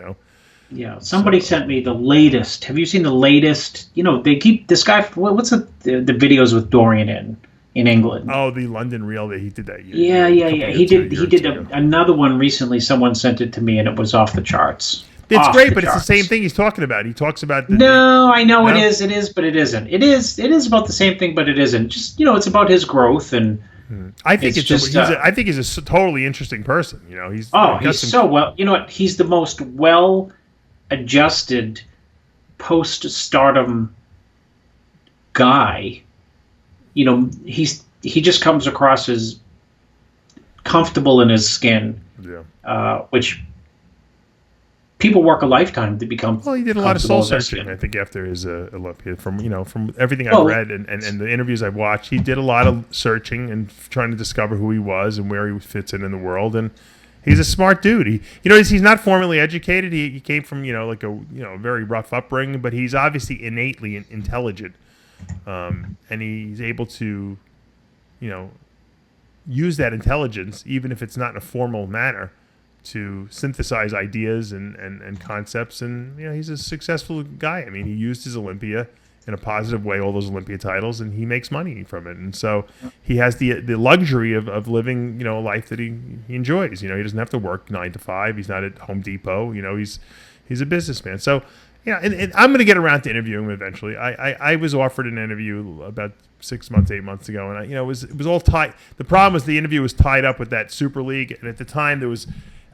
Yeah, somebody sent me the latest. Have you seen the latest? They keep this guy. What's the videos with Dorian in England? Oh, the London reel that he did that year. Yeah. He did another one recently. Someone sent it to me, and it was off the charts. It's great, but it's the same thing he's talking about. He talks about. I know it is, but it isn't. It is about the same thing, but it isn't. Just it's about his growth and. I think I think he's a totally interesting person. He's so well. You know what? He's the most well-adjusted post-stardom guy. He just comes across as comfortable in his skin. Yeah. Which people work a lifetime to become. Well, he did a lot of soul searching. I think after his Olympia, from everything I've read and the interviews I've watched, he did a lot of searching and trying to discover who he was and where he fits in the world. And he's a smart dude. He's not formally educated. He came from a very rough upbringing, but he's obviously innately intelligent, and he's able to use that intelligence, even if it's not in a formal manner, to synthesize ideas and concepts. And he's a successful guy. I mean, he used his Olympia in a positive way, all those Olympia titles, and he makes money from it. And so he has the luxury of living a life that he enjoys. He doesn't have to work 9 to 5. He's not at Home Depot. He's a businessman. So and I'm going to get around to interviewing him eventually. I was offered an interview about 6 months, 8 months ago, and it was all tied. The problem was the interview was tied up with that Super League, and at the time there was.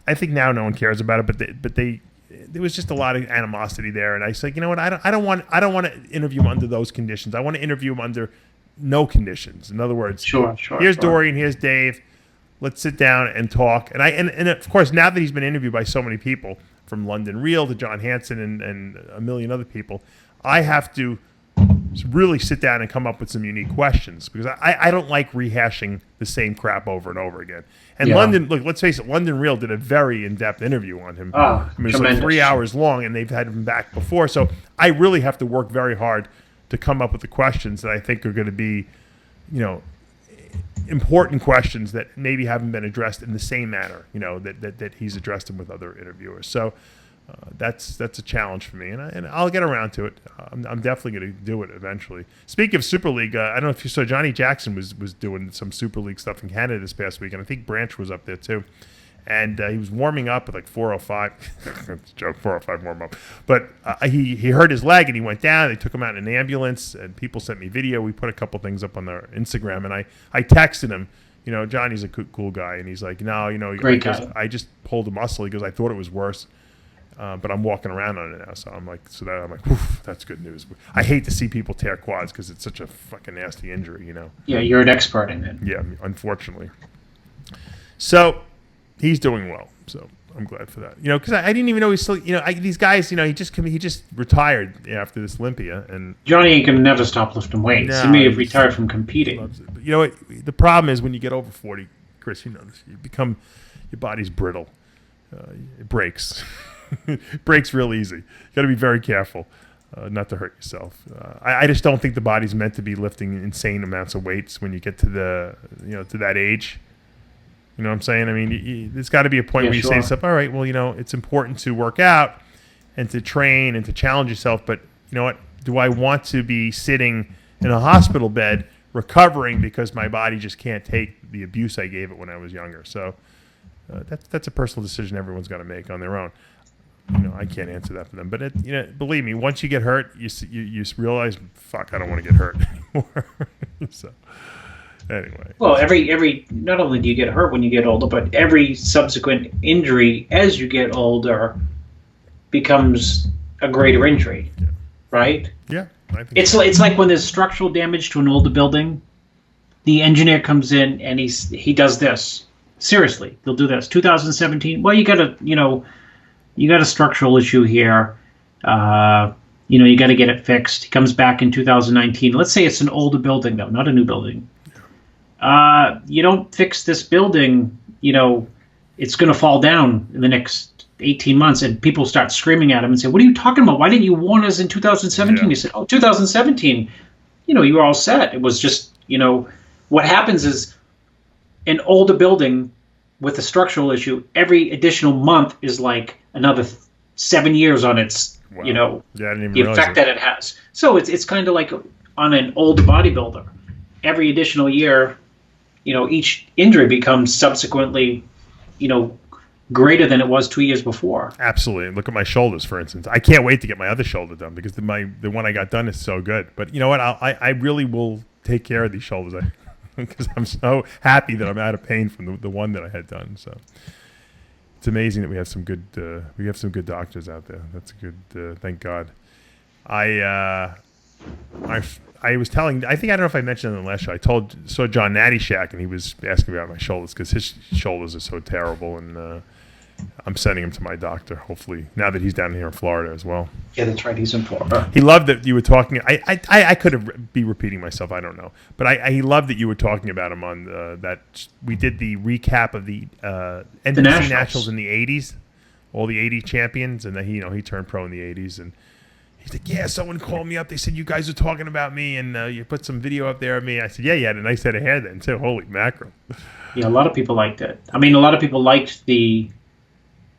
I think now no one cares about it, but there was just a lot of animosity there, and I said, what, I don't want to interview him under those conditions. I want to interview him under no conditions. In other words, here's Dorian, here's Dave. Let's sit down and talk. And of course, now that he's been interviewed by so many people, from London Real to John Hansen and a million other people, I have to really sit down and come up with some unique questions, because I don't like rehashing the same crap over and over again. And London, look, let's face it, London Real did a very in-depth interview on him. Oh, it was like 3 hours long, and they've had him back before. So I really have to work very hard to come up with the questions that I think are going to be, important questions that maybe haven't been addressed in the same manner, that he's addressed them with other interviewers. So that's a challenge for me, and I'll get around to it. I'm definitely going to do it eventually. Speaking of Super League, I don't know if you saw Johnny Jackson was doing some Super League stuff in Canada this past week, and I think Branch was up there too. And he was warming up at like 4:05. Joke, 4:05 warm up. But he hurt his leg and he went down. They took him out in an ambulance, and people sent me video. We put a couple things up on their Instagram, and I texted him. Johnny's a cool guy, and he's like, no, Great guy. I just pulled a muscle. He goes, I thought it was worse. But I'm walking around on it now, so I'm like, whew, that's good news. I hate to see people tear quads because it's such a fucking nasty injury, Yeah, you're an expert in it. Yeah, unfortunately. So he's doing well, so I'm glad for that. Because I didn't even know he's still. These guys. He just retired after this Olympia, and Johnny ain't gonna never stop lifting weights. No, he may have retired from competing. But what? The problem is when you get over 40, Chris. You become your body's brittle. It breaks. It breaks real easy. You got to be very careful not to hurt yourself. I just don't think the body's meant to be lifting insane amounts of weights when you get to to that age. You know what I'm saying? I mean, there's got to be a point where you say to yourself, all right, well, it's important to work out and to train and to challenge yourself, but you know what? Do I want to be sitting in a hospital bed recovering because my body just can't take the abuse I gave it when I was younger? So that's a personal decision everyone's got to make on their own. I can't answer that for them. But believe me, once you get hurt, you realize, fuck, I don't want to get hurt anymore. So anyway. Well, every not only do you get hurt when you get older, but every subsequent injury as you get older becomes a greater injury, right? Yeah, I think it's like when there's structural damage to an older building, the engineer comes in and he does this. Seriously, they'll do this. 2017. Well, you got a structural issue here. You got to get it fixed. He comes back in 2019. Let's say it's an older building, though, not a new building. You don't fix this building, it's going to fall down in the next 18 months. And people start screaming at him and say, what are you talking about? Why didn't you warn us in 2017? Yeah. He said, 2017, you were all set. It was just, what happens is an older building with a structural issue, every additional month is like another 7 years on its, Wow. Yeah, I didn't even the realize effect that it has. So it's kind of like on an old bodybuilder. Every additional year, each injury becomes subsequently, greater than it was 2 years before. Absolutely. Look at my shoulders, for instance. I can't wait to get my other shoulder done because the one I got done is so good. But you know what? I really will take care of these shoulders because I'm so happy that I'm out of pain from the one that I had done. So it's amazing that we have some good doctors out there. That's good. Thank God. I was telling. I don't know if I mentioned it in the last show. I saw John Natty Shack, and he was asking about my shoulders because his shoulders are so terrible, and I'm sending him to my doctor. Hopefully, now that he's down here in Florida as well. Yeah, that's right. He's in Florida. He loved that you were talking. I could be repeating myself. I don't know, but he loved that you were talking about him on that. We did the recap of the NBC Nationals in the '80s, all the '80 champions, and then he turned pro in the '80s, and He's like, yeah, someone called me up. They said you guys are talking about me, and you put some video up there of me. I said, yeah, you had a nice head of hair then, too. Holy mackerel. Yeah, a lot of people liked it. I mean, a lot of people liked the,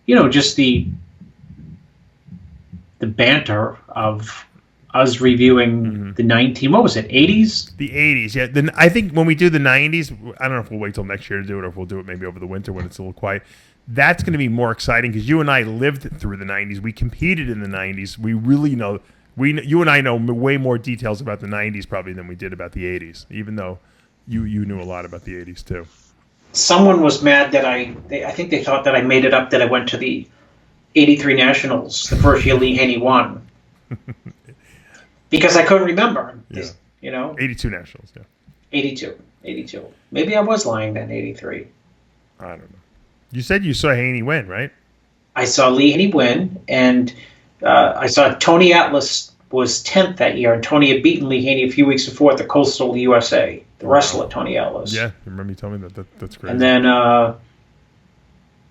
just the banter of us reviewing the 80s? The 80s, yeah. Then I think when we do the 90s, I don't know if we'll wait till next year to do it or if we'll do it maybe over the winter when it's a little quiet. That's going to be more exciting because you and I lived through the 90s. We competed in the 90s. We really know. You and I know way more details about the 90s probably than we did about the 80s, even though you knew a lot about the 80s too. Someone was mad that I think they thought that I made it up that I went to the 83 Nationals, the first year Lee Haney won. Because I couldn't remember. Yeah. 82 Nationals, yeah. 82. Maybe I was lying then, 83. I don't know. You said you saw Haney win, right? I saw Lee Haney win, and I saw Tony Atlas was 10th that year, and Tony had beaten Lee Haney a few weeks before at the Coastal USA, the wrestler, Tony Atlas. Yeah, I remember you telling me that. That's crazy. And then, I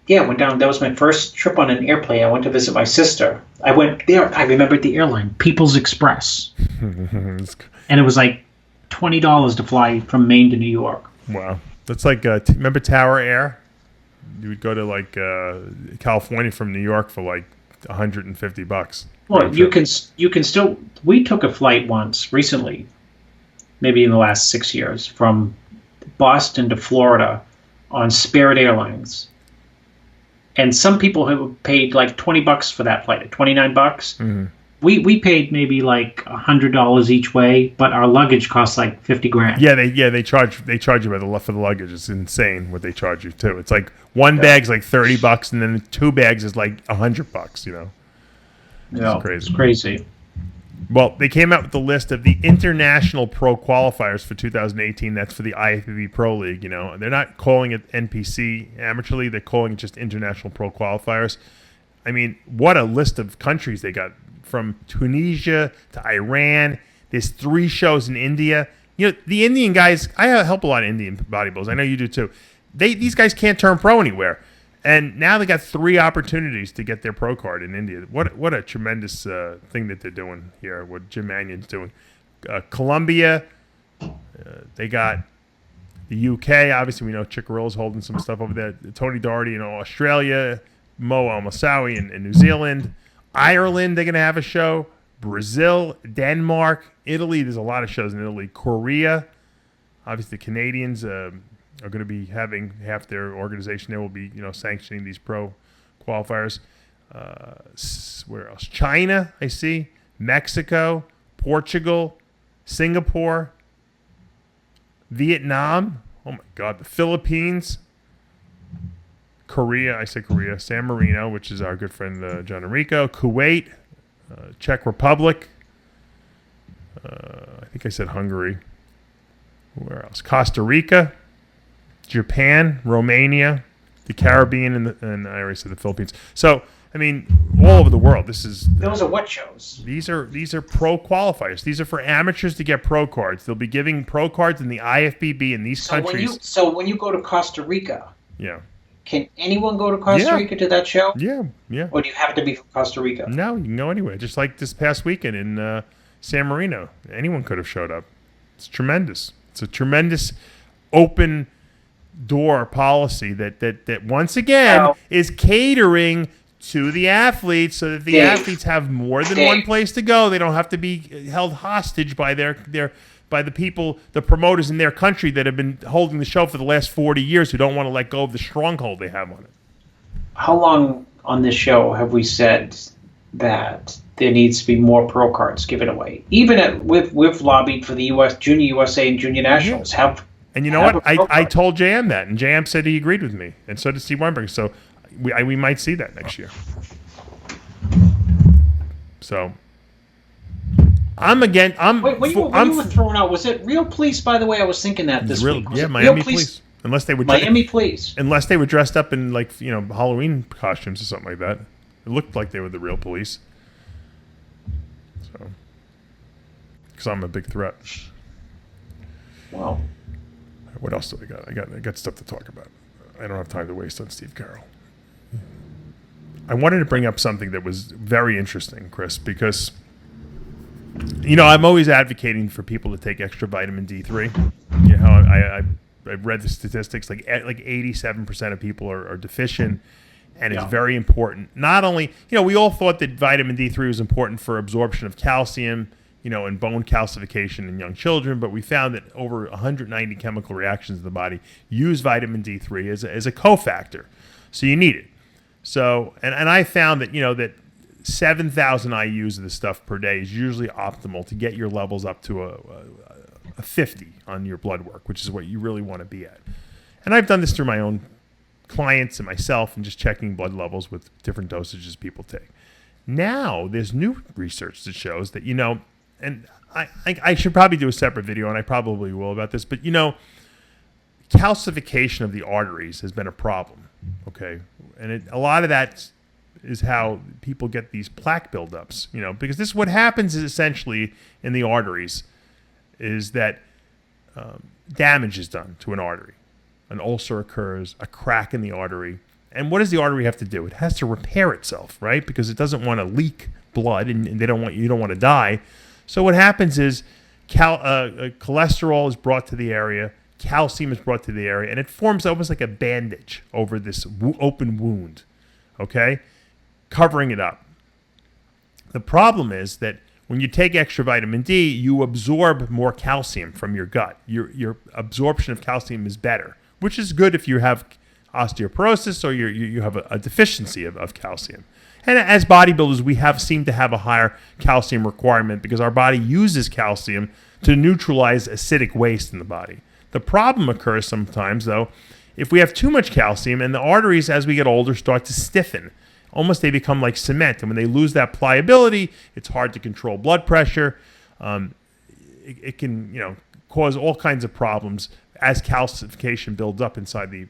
went down. That was my first trip on an airplane. I went to visit my sister. I went there. I remembered the airline, People's Express. And it was like $20 to fly from Maine to New York. Wow. That's like, remember Tower Air? You would go to like California from New York for like $150. Well, you can still. We took a flight once recently, maybe in the last 6 years, from Boston to Florida on Spirit Airlines, and some people have paid like $20 for that flight, $29. Mm-hmm. We paid maybe like $100 each way, but our luggage cost like $50,000. Yeah, they charge you for the luggage. It's insane what they charge you too. It's like one bag's like $30, and then 2 bags is like $100. Yeah, it's crazy. Well, they came out with the list of the international pro qualifiers for 2018. That's for the IFBB Pro League. They're not calling it NPC Amateur League. They're calling it just International Pro Qualifiers. I mean, what a list of countries they got. From Tunisia to Iran. There's 3 shows in India. The Indian guys, I help a lot of Indian bodybuilders. I know you do too. These guys can't turn pro anywhere. And now they got 3 opportunities to get their pro card in India. What a tremendous thing that they're doing here, what Jim Mannion's doing. Colombia, they got the UK. Obviously, we know Chickarilla's holding some stuff over there. Tony Doherty in Australia, Mo Almasawi in New Zealand. Ireland, they're going to have a show. Brazil, Denmark, Italy. There's a lot of shows in Italy. Korea. Obviously, the Canadians are going to be having half their organization there will be, sanctioning these pro qualifiers. Where else? China, I see. Mexico, Portugal, Singapore, Vietnam. Oh, my God. The Philippines. Korea, San Marino, which is our good friend John Enrico, Kuwait, Czech Republic, I think I said Hungary. Where else? Costa Rica, Japan, Romania, the Caribbean, and I already said the Philippines. So, I mean, all over the world. Those are what shows? These are pro qualifiers. These are for amateurs to get pro cards. They'll be giving pro cards in the IFBB in these countries. So when you go to Costa Rica, yeah. Can anyone go to Costa Rica to that show? Yeah. Or do you have to be from Costa Rica? No, you can go anywhere. Just like this past weekend in San Marino. Anyone could have showed up. It's tremendous. It's a tremendous open door policy that once again is catering to the athletes so that the athletes have more than one place to go. They don't have to be held hostage by by the people, the promoters in their country that have been holding the show for the last 40 years who don't want to let go of the stronghold they have on it. How long on this show have we said that there needs to be more pro cards given away? Even we've lobbied for the Junior USA and Junior Nationals. And you know what? I told JM that, and JM said he agreed with me, and so did Steve Weinberg. So we might see that next year. So... When you were throwing out, was it Real Police? By the way, I was thinking that this week. Yeah, Miami Police. Unless they were Unless they were dressed up in Halloween costumes or something like that. It looked like they were the Real Police. So, because I'm a big threat. Wow. What else do I got? I got stuff to talk about. I don't have time to waste on Steve Carroll. I wanted to bring up something that was very interesting, Chris, because I'm always advocating for people to take extra vitamin D3. I've read the statistics, like 87% of people are deficient, and it's very important. Not only, we all thought that vitamin D3 was important for absorption of calcium, and bone calcification in young children, but we found that over 190 chemical reactions in the body use vitamin D3 as a cofactor. So you need it. So, and I found that, that 7,000 IUs of this stuff per day is usually optimal to get your levels up to a 50 on your blood work, which is what you really want to be at. And I've done this through my own clients and myself, and just checking blood levels with different dosages people take. Now, there's new research that shows that, and I should probably do a separate video, and I probably will, about this, but, calcification of the arteries has been a problem, okay? And a lot of that is how people get these plaque buildups, because this, what happens is essentially in the arteries is that damage is done to an artery. An ulcer occurs, a crack in the artery. And what does the artery have to do? It has to repair itself, right? Because it doesn't want to leak blood, and you don't want to die. So what happens is cholesterol is brought to the area, calcium is brought to the area, and it forms almost like a bandage over this open wound, okay? Covering it up. The problem is that when you take extra vitamin D, you absorb more calcium from your gut. Your absorption of calcium is better, which is good if you have osteoporosis or you have a deficiency of calcium. And as bodybuilders, we seem to have a higher calcium requirement because our body uses calcium to neutralize acidic waste in the body. The problem occurs sometimes, though, if we have too much calcium, and the arteries, as we get older, start to stiffen. Almost they become like cement, and when they lose that pliability, it's hard to control blood pressure. It can, cause all kinds of problems. As calcification builds up inside the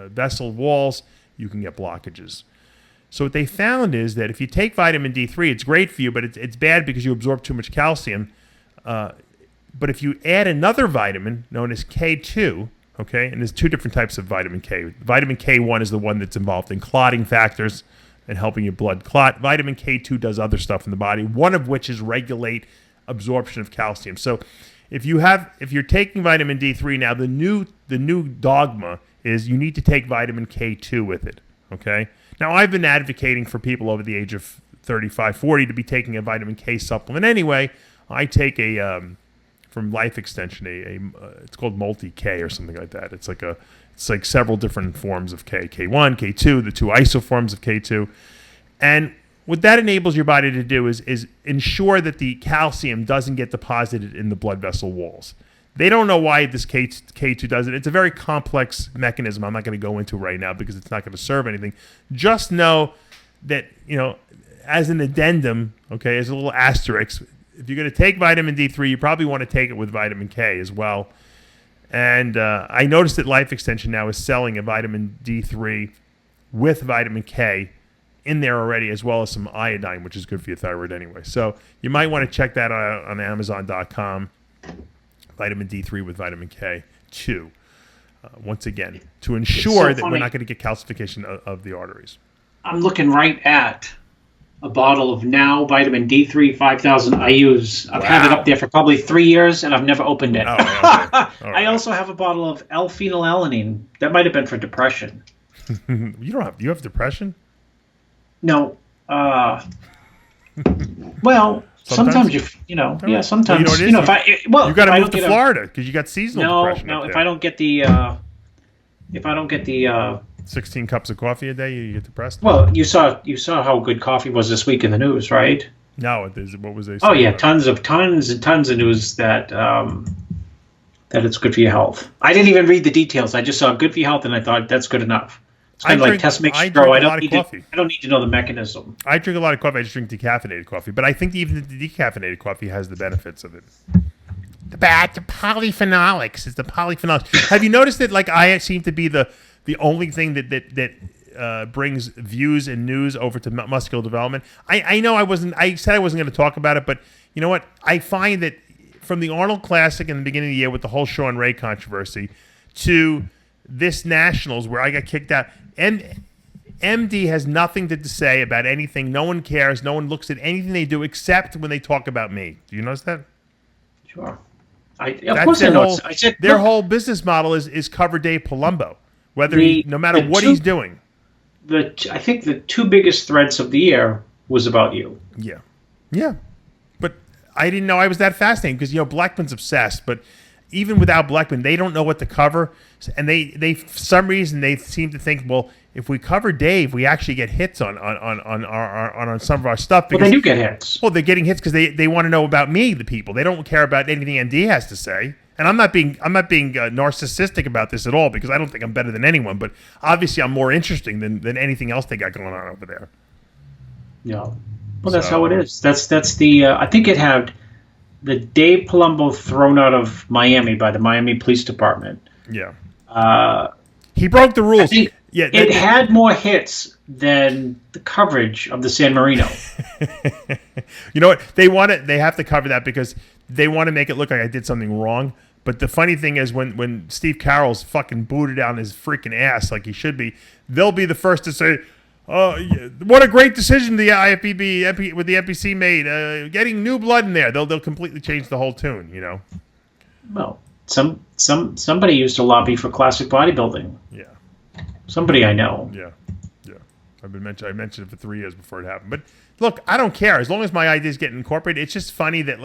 vessel walls, you can get blockages. So what they found is that if you take vitamin D3, it's great for you, but it's bad because you absorb too much calcium. But if you add another vitamin known as K2, okay, and there's two different types of vitamin K. Vitamin K1 is the one that's involved in clotting factors and helping your blood clot. Vitamin K2 does other stuff in the body, one of which is regulate absorption of calcium. So if you're taking vitamin D3 now, the new dogma is you need to take vitamin K2 with it, okay? Now, I've been advocating for people over the age of 35, 40 to be taking a vitamin K supplement anyway. I take from Life Extension, it's called Multi-K or something like that. It's like several different forms of K, K1, K2, the two isoforms of K2. And what that enables your body to do is ensure that the calcium doesn't get deposited in the blood vessel walls. They don't know why this K2 does it. It's a very complex mechanism I'm not going to go into right now because it's not going to serve anything. Just know that, as an addendum, okay, as a little asterisk, if you're going to take vitamin D3, you probably want to take it with vitamin K as well. And I noticed that Life Extension now is selling a vitamin D3 with vitamin K in there already, as well as some iodine, which is good for your thyroid anyway. So you might want to check that out on Amazon.com. Vitamin D3 with vitamin K2. Once again, to ensure that we're not going to get calcification of the arteries. I'm looking right at a bottle of now vitamin D3 5,000 IUs. I've had it up there for probably 3 years, and I've never opened it. Oh, okay. I also have a bottle of L-phenylalanine. That might have been for depression. You have depression? No. Well, sometimes sometimes. You got to move to Florida because you got seasonal depression. No, up if there. I don't get the 16 cups of coffee a day, you get depressed. Well, you saw how good coffee was this week in the news, right? No, what was they saying? Oh yeah, tons and tons of news that it's good for your health. I didn't even read the details. I just saw good for your health, and I thought that's good enough. It's kind of like test, make sure. I don't need to know the mechanism. I drink a lot of coffee. I just drink decaffeinated coffee, but I think even the decaffeinated coffee has the benefits of it. The polyphenolics is the polyphenolics. Have you noticed that? Like, I seem to be the only thing that brings views and news over to muscular development. I know I said I wasn't going to talk about it, but you know what? I find that from the Arnold Classic in the beginning of the year with the whole Sean Ray controversy to this Nationals where I got kicked out, and MD has nothing to say about anything. No one cares. No one looks at anything they do except when they talk about me. Do you notice that? Sure. Of course I know. I said their whole business model is cover Dave Palumbo, no matter what he's doing. I think the two biggest threads of the year was about you. Yeah. Yeah. But I didn't know I was that fascinating because, Blackman's obsessed. But even without Blackman, they don't know what to cover. And they for some reason, they seem to think, well, if we cover Dave, we actually get hits on some of our stuff. Because, well, they do get hits. Well, they're getting hits because they want to know about me, the people. They don't care about anything MD has to say. And I'm not being narcissistic about this at all because I don't think I'm better than anyone. But obviously, I'm more interesting than anything else they got going on over there. Yeah. Well, that's how it is. That's the. I think it had the Dave Palumbo thrown out of Miami by the Miami Police Department. Yeah. He broke the rules. It had more hits than the coverage of the San Marino. You know what? They have to cover that because they want to make it look like I did something wrong. But the funny thing is when Steve Carroll's fucking booted down his freaking ass like he should be, they'll be the first to say, what a great decision the IFBB with the NPC made, getting new blood in there. They'll completely change the whole tune, Well, somebody used to lobby for classic bodybuilding. Yeah. Somebody I know. Yeah. I mentioned it for 3 years before it happened. But look, I don't care as long as my ideas get incorporated. It's just funny that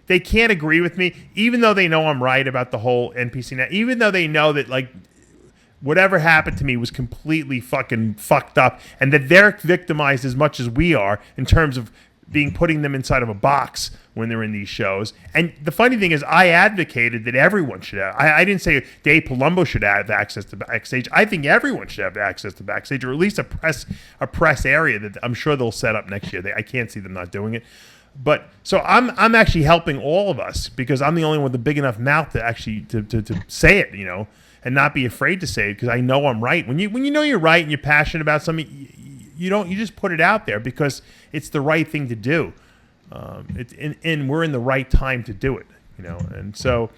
they can't agree with me, even though they know I'm right about the whole NPC now. Even though they know that whatever happened to me was completely fucking fucked up, and that they're victimized as much as we are in terms of putting them inside of a box when they're in these shows. And the funny thing is, I advocated that everyone should have. I didn't say Dave Palumbo should have access to backstage. I think everyone should have access to backstage, or at least a press area that I'm sure they'll set up next year. I can't see them not doing it. But so I'm actually helping all of us because I'm the only one with a big enough mouth to actually to say it, and not be afraid to say it because I know I'm right. When you know you're right and you're passionate about something, you just put it out there because it's the right thing to do. And we're in the right time to do it, And so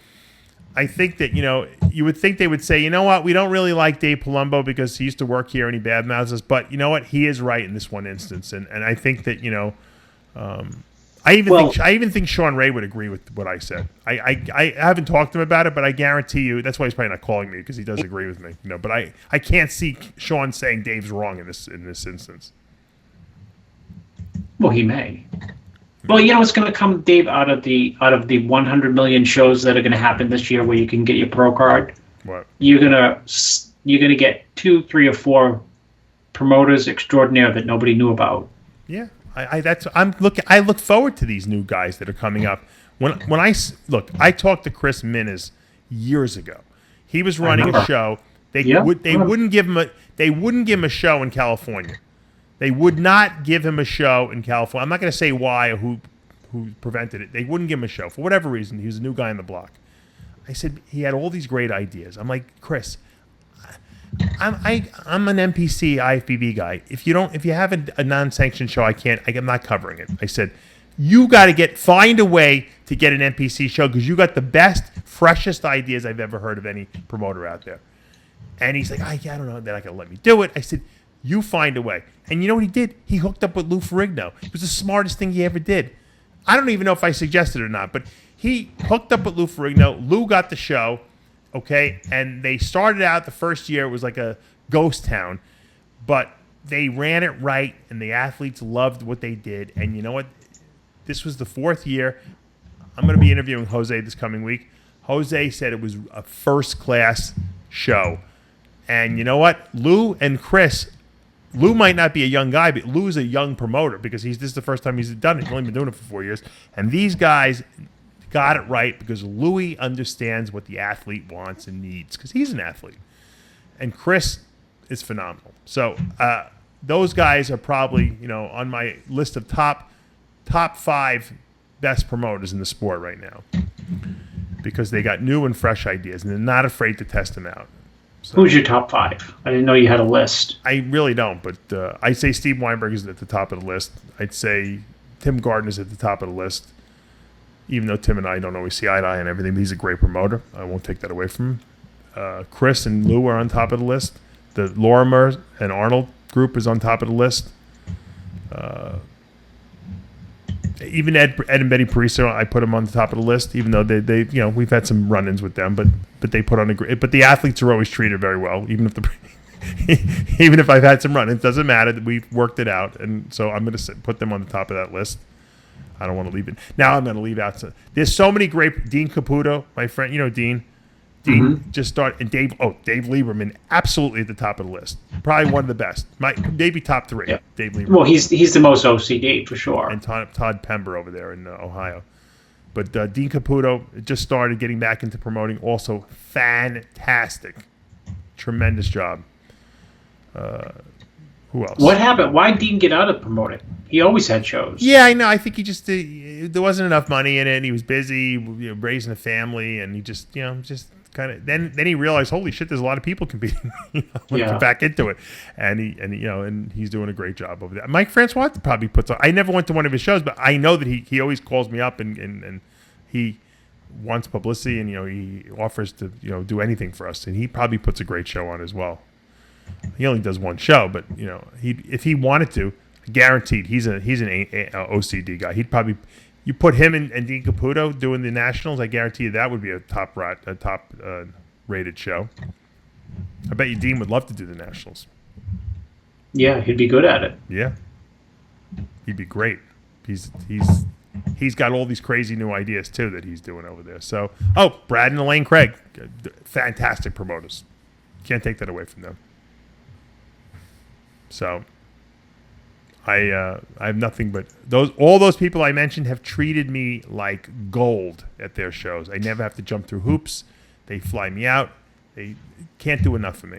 I think that, you would think they would say, you know what, we don't really like Dave Palumbo because he used to work here and he badmouths us. But you know what, he is right in this one instance. And I think that, I even think Sean Ray would agree with what I said. I haven't talked to him about it, but I guarantee you that's why he's probably not calling me because he does agree with me. But I can't see Sean saying Dave's wrong in this instance. Well, he may. Well, it's going to come, Dave, out of the 100 million shows that are going to happen this year where you can get your pro card. What? You're gonna get 2, 3, or 4 promoters extraordinaire that nobody knew about. Yeah. I look forward to these new guys that are coming up. I talked to Chris Minnis years ago. He was running a show. They wouldn't give him a show in California. They would not give him a show in California. I'm not going to say why or who prevented it. They wouldn't give him a show for whatever reason. He was a new guy on the block. I said he had all these great ideas. I'm like, Chris, I'm an NPC IFBB guy. If you have a non-sanctioned show, I'm not covering it. I said, you got to find a way to get an NPC show because you got the best, freshest ideas I've ever heard of any promoter out there. And he's like, I don't know, they're not going to let me do it. I said, you find a way. And you know what he did? He hooked up with Lou Ferrigno. It was the smartest thing he ever did. I don't even know if I suggested it or not, but he hooked up with Lou Ferrigno. Lou got the show. Okay, and they started out the first year, it was like a ghost town, but they ran it right, and the athletes loved what they did. And you know what? This was the 4th year. I'm going to be interviewing Jose this coming week. Jose said it was a first-class show. And you know what? Lou and Chris, Lou might not be a young guy, but Lou's a young promoter because this is the first time he's done it. He's only been doing it for 4 years. And these guys got it right because Louis understands what the athlete wants and needs because he's an athlete. And Chris is phenomenal. So those guys are probably, on my list of top 5 best promoters in the sport right now because they got new and fresh ideas and they're not afraid to test them out. So, who's your top 5? I didn't know you had a list. I really don't, but I'd say Steve Weinberg is at the top of the list. I'd say Tim Gardner's at the top of the list. Even though Tim and I don't always see eye to eye on everything, but he's a great promoter. I won't take that away from him. Chris and Lou are on top of the list. the Lorimer and Arnold group is on top of the list. Even Ed and Betty Pariso, I put them on the top of the list, even though they we've had some run-ins with them, but they put on a great. But the athletes are always treated very well, even if I've had some run-ins, doesn't matter. We've worked it out, and so I'm going to put them on the top of that list. I don't want to leave it. Now I'm going to leave out. There's so many great. Dean Caputo, my friend, Dean. Dean just started, and Dave Lieberman, absolutely at the top of the list. Probably one of the best. Maybe top 3. Yeah. Dave Lieberman. Well, he's the most OCD for sure. And Todd Pember over there in Ohio. But Dean Caputo just started getting back into promoting. Also, fantastic, tremendous job. Who else? What happened? Why did Dean get out of promoting? He always had shows. Yeah, I know. I think he just there wasn't enough money in it. And he was busy, raising a family, and he just kind of then he realized, holy shit, there's a lot of people competing. Went back into it, and he's doing a great job over there. Mike Francois probably puts on. I never went to one of his shows, but I know that he always calls me up and he wants publicity, and he offers to do anything for us, and he probably puts a great show on as well. He only does one show, but if he wanted to, guaranteed he's an OCD guy. He'd probably. You put him and Dean Caputo doing the Nationals, I guarantee you that would be a top rated show. I bet you Dean would love to do the Nationals. Yeah, he'd be good at it. Yeah, he'd be great. He's got all these crazy new ideas too that he's doing over there. So, Brad and Elaine Craig, fantastic promoters. Can't take that away from them. So. I have nothing but all those people I mentioned have treated me like gold at their shows. I never have to jump through hoops. They fly me out. They can't do enough for me.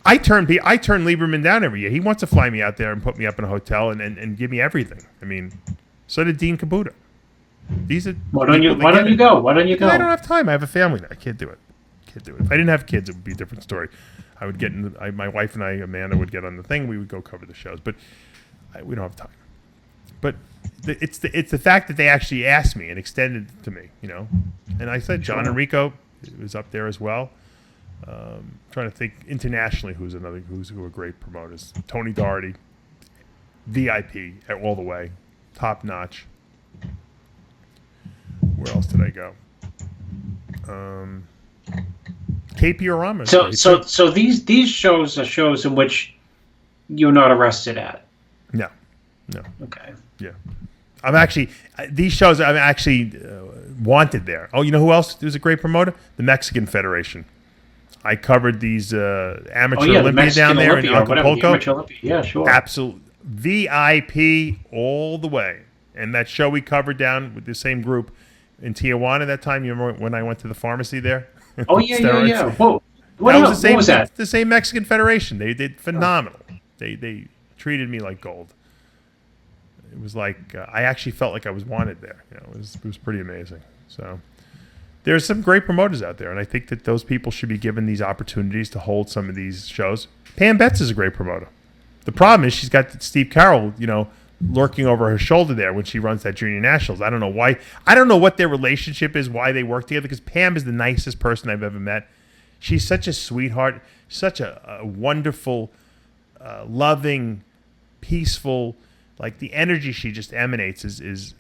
I turn Lieberman down every year. He wants to fly me out there and put me up in a hotel and give me everything. I mean, so did Dean Caputo. These are why don't you go? Why don't you go? I don't have time. I have a family now. I can't do it. If I didn't have kids, it would be a different story. I would get my wife and I, Amanda, would get on the thing. We would go cover the shows, but. We don't have time, but it's the fact that they actually asked me and extended it to me, And I said John Enrico was up there as well. Trying to think internationally who are great promoters. Tony Doherty, VIP all the way, top notch. Where else did I go? KP Orama. So these shows are shows in which you're not arrested at. No. Okay. Yeah. I'm actually these shows. I'm actually wanted there. Oh, you know who else was a great promoter? The Mexican Federation. I covered these amateur Olympia down there in Acapulco. Yeah, sure. Absolute VIP all the way. And that show we covered down with the same group in Tijuana that time. You remember when I went to the pharmacy there? Oh yeah. Whoa. What was that? The same Mexican Federation. They did phenomenal. They treated me like gold. It was like I actually felt like I was wanted there. It was pretty amazing. So there's some great promoters out there, and I think that those people should be given these opportunities to hold some of these shows. Pam Betts is a great promoter. The problem is she's got Steve Carroll, lurking over her shoulder there when she runs that Junior Nationals. I don't know why. I don't know what their relationship is, why they work together, because Pam is the nicest person I've ever met. She's such a sweetheart, such a wonderful, loving, peaceful. Like the energy she just emanates is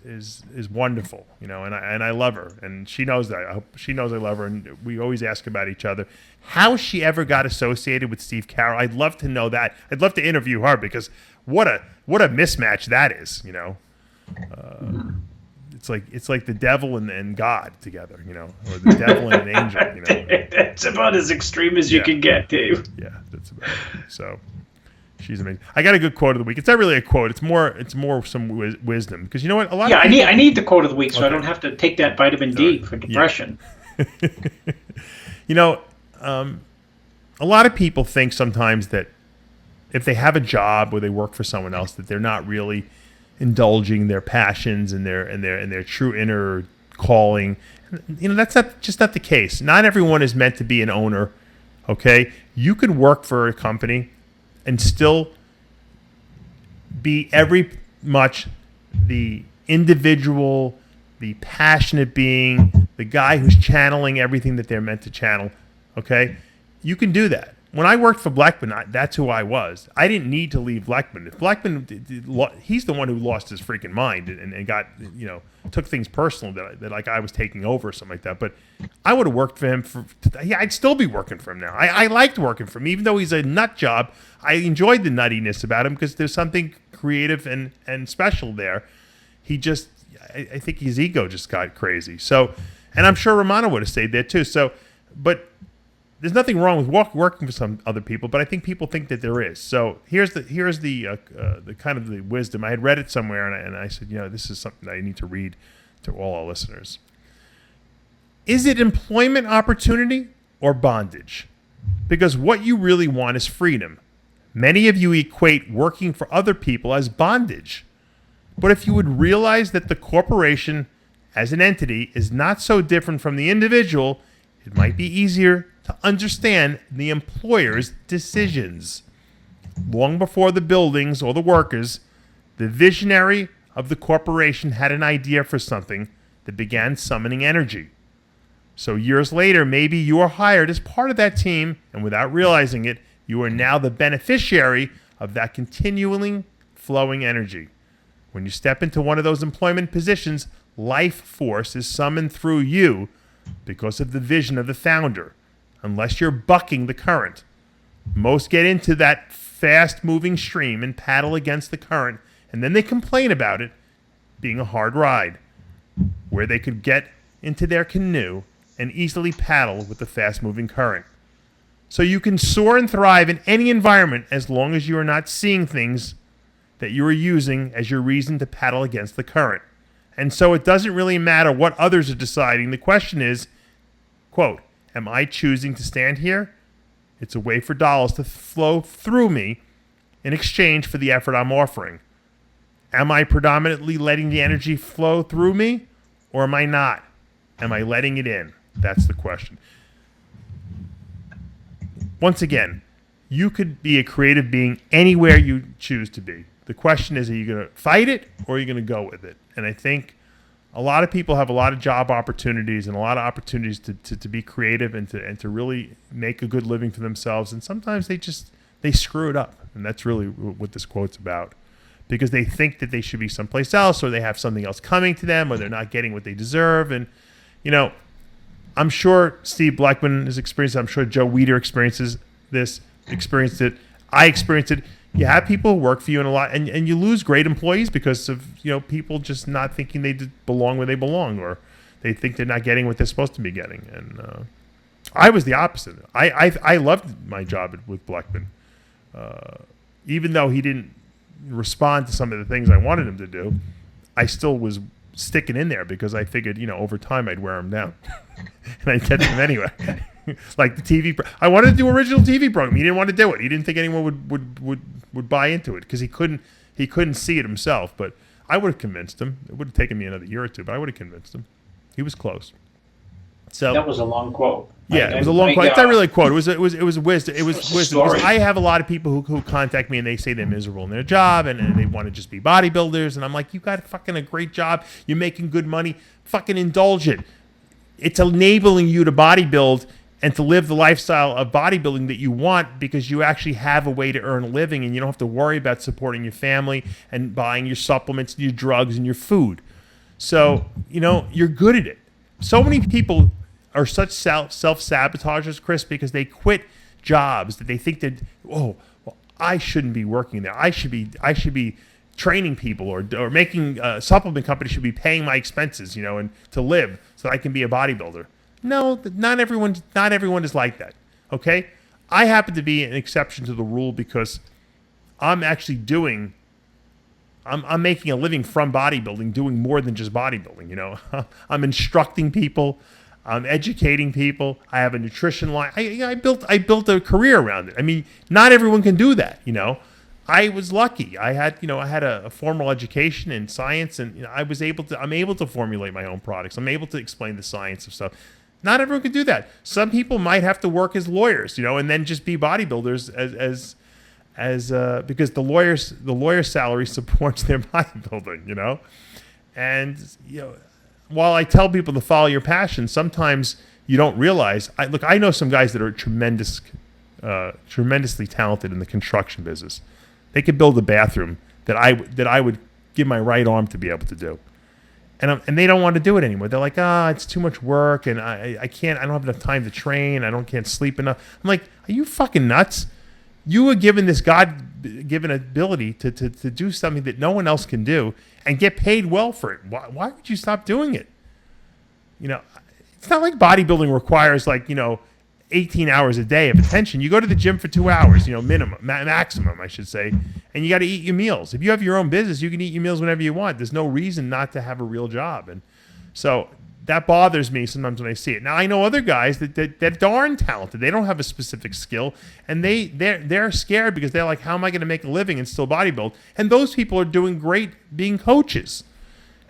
wonderful, and I love her, and she knows that. I hope she knows I love her, and we always ask about each other. How she ever got associated with Steve Carroll, I'd love to know that. I'd love to interview her because what a mismatch that is, It's like the devil and God together, or the devil and an angel, It's about as extreme as you can get, Dave. Yeah, that's about it. So. She's amazing. I got a good quote of the week. It's not really a quote. It's more some wisdom. Because you know what? I need the quote of the week so I don't have to take that vitamin D for depression. Yeah. A lot of people think sometimes that if they have a job or they work for someone else, that they're not really indulging their passions and their true inner calling. That's not the case. Not everyone is meant to be an owner. Okay, you could work for a company and still be every much the individual, the passionate being, the guy who's channeling everything that they're meant to channel, okay? You can do that. when I worked for Blackman, that's who I was. I didn't need to leave Blackman. If Blackman, he's the one who lost his freaking mind and got, took things personal that like I was taking over or something like that. But I would have worked for him I'd still be working for him now. I liked working for him, even though he's a nut job. I enjoyed the nuttiness about him because there's something creative and special there. I think his ego just got crazy. So, and I'm sure Romano would have stayed there too. So, but there's nothing wrong with working for some other people, but I think people think that there is. So here's the kind of the wisdom. I had read it somewhere, and I said, this is something that I need to read to all our listeners. Is it employment opportunity or bondage? Because what you really want is freedom. Many of you equate working for other people as bondage. But if you would realize that the corporation as an entity is not so different from the individual, it might be easier to understand the employer's decisions. Long before the buildings or the workers, the visionary of the corporation had an idea for something that began summoning energy. So years later, maybe you are hired as part of that team, and without realizing it, you are now the beneficiary of that continually flowing energy. When you step into one of those employment positions, life force is summoned through you because of the vision of the founder, unless you're bucking the current. Most get into that fast-moving stream and paddle against the current, and then they complain about it being a hard ride, where they could get into their canoe and easily paddle with the fast-moving current. So you can soar and thrive in any environment as long as you are not seeing things that you are using as your reason to paddle against the current. And so it doesn't really matter what others are deciding. The question is, quote, am I choosing to stand here? It's a way for dollars to flow through me in exchange for the effort I'm offering. Am I predominantly letting the energy flow through me, or am I not? Am I letting it in? That's the question. Once again, you could be a creative being anywhere you choose to be. The question is, are you going to fight it or are you going to go with it? And I think a lot of people have a lot of job opportunities and a lot of opportunities to be creative and to really make a good living for themselves. And sometimes they screw it up. And that's really what this quote's about. Because they think that they should be someplace else, or they have something else coming to them, or they're not getting what they deserve. And, I'm sure Steve Blackman has experienced it. I'm sure Joe Weider experienced it. I experienced it. You have people who work for you and you lose great employees because of people just not thinking they belong where they belong, or they think they're not getting what they're supposed to be getting. And I was the opposite. I loved my job with Blackman, even though he didn't respond to some of the things I wanted him to do. I still was sticking in there because I figured over time I'd wear him down, and I'd get them anyway. Like the TV, I wanted to do original TV program. He didn't want to do it. He didn't think anyone would buy into it because he couldn't see it himself. But I would have convinced him. It would have taken me another year or two, but I would have convinced him. He was close. So that was a long quote. Yeah, it was a long quote. It's not really a quote. It was wisdom. It was wisdom. Because I have a lot of people who contact me and they say they're miserable in their job and they want to just be bodybuilders. And I'm like, you got fucking a great job. You're making good money. Fucking indulge it. It's enabling you to bodybuild and to live the lifestyle of bodybuilding that you want because you actually have a way to earn a living and you don't have to worry about supporting your family and buying your supplements and your drugs and your food. So, you're good at it. So many people are such self-sabotagers, Chris, because they quit jobs that they think that, I shouldn't be working there. I should be training people or making a supplement company should be paying my expenses, and to live so that I can be a bodybuilder. No, not everyone is like that. Okay? I happen to be an exception to the rule because I'm actually I'm making a living from bodybuilding, doing more than just bodybuilding, I'm instructing people, I'm educating people, I have a nutrition line. I built a career around it. I mean, not everyone can do that, I was lucky. I had a formal education in science and I'm able to formulate my own products. I'm able to explain the science of stuff. Not everyone can do that. Some people might have to work as lawyers, and then just be bodybuilders as because the lawyer's salary supports their bodybuilding, And while I tell people to follow your passion, sometimes you don't realize. I know some guys that are tremendous tremendously talented in the construction business. They could build a bathroom that I would give my right arm to be able to do. And they don't want to do it anymore. They're like, it's too much work, and I can't. I don't have enough time to train. Can't sleep enough. I'm like, are you fucking nuts? You were given this God-given ability to do something that no one else can do and get paid well for it. Why would you stop doing it? It's not like bodybuilding requires 18 hours a day of attention. You go to the gym for 2 hours, maximum, I should say, and you got to eat your meals. If you have your own business, you can eat your meals whenever you want. There's no reason not to have a real job. And so that bothers me sometimes when I see it. Now, I know other guys that darn talented. They don't have a specific skill, and they're scared because they're like, how am I going to make a living and still bodybuild? And those people are doing great being coaches.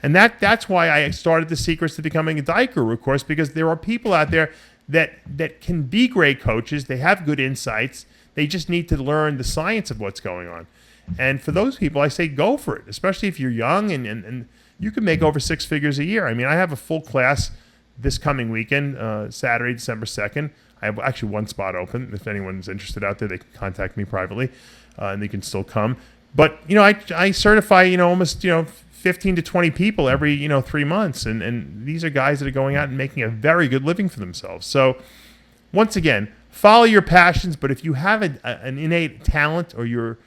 And that's why I started the Secrets to Becoming a Diet Guru, of course, because there are people out there that can be great coaches. They have good insights. They just need to learn the science of what's going on. And for those people, I say go for it, especially if you're young and you can make over 6 figures a year. I mean, I have a full class this coming weekend, Saturday, December 2nd. I have actually one spot open. If anyone's interested out there, they can contact me privately, and they can still come. But, I certify, almost, 15 to 20 people every 3 months, and these are guys that are going out and making a very good living for themselves. So once again, follow your passions, but if you have an innate talent, or you're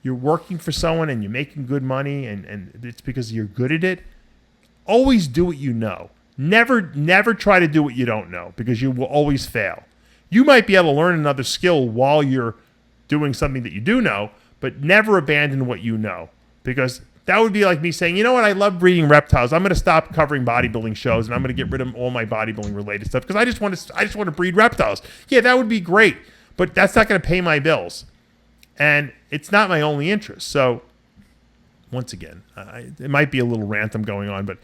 working for someone and you're making good money and it's because you're good at it, always do what you know. Never try to do what you don't know, because you will always fail. You might be able to learn another skill while you're doing something that you do know, but never abandon what you know, because that would be like me saying, you know what, I love breeding reptiles. I'm going to stop covering bodybuilding shows, and I'm going to get rid of all my bodybuilding related stuff because I just want to breed reptiles. Yeah, that would be great, but that's not going to pay my bills, and it's not my only interest. So, once again, it might be a little rant I'm going on, but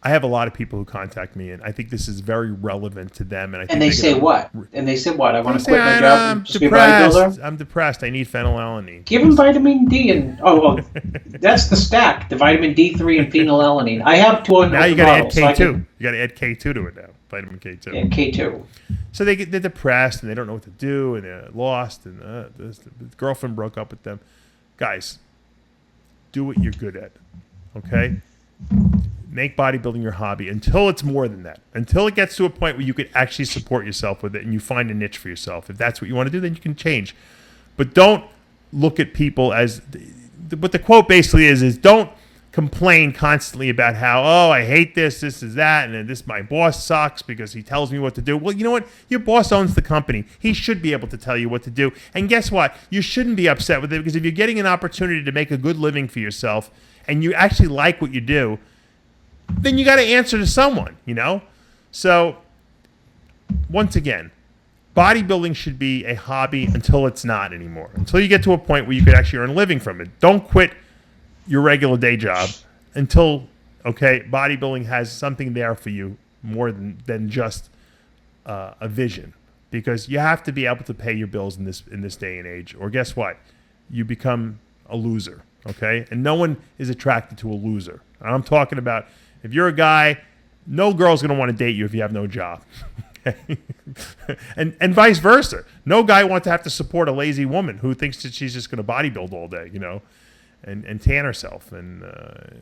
I have a lot of people who contact me, and I think this is very relevant to them. And they say what? And they say what? I want to quit my job and just be a bodybuilder? I'm depressed. I need phenylalanine. Give them vitamin D and that's the stack: the vitamin D3 and phenylalanine. I have 200. Now you got to add K2. You got to add K2 to it now. Vitamin K2. Yeah, K2. So they're depressed and they don't know what to do, and they're lost, and the girlfriend broke up with them. Guys, do what you're good at. Okay. Make bodybuilding your hobby until it's more than that. Until it gets to a point where you can actually support yourself with it and you find a niche for yourself. If that's what you want to do, then you can change. But don't look at people as... What the quote basically is don't complain constantly about how, I hate this is that, and this my boss sucks because he tells me what to do. Well, you know what? Your boss owns the company. He should be able to tell you what to do. And guess what? You shouldn't be upset with it, because if you're getting an opportunity to make a good living for yourself and you actually like what you do, then you got to answer to someone, So, once again, bodybuilding should be a hobby until it's not anymore. Until you get to a point where you could actually earn a living from it. Don't quit your regular day job until, bodybuilding has something there for you more than just a vision. Because you have to be able to pay your bills in this day and age. Or guess what? You become a loser, And no one is attracted to a loser. And I'm talking about... If you're a guy, no girl's going to want to date you if you have no job. Okay? and vice versa. No guy wants to have to support a lazy woman who thinks that she's just going to bodybuild all day, and tan herself and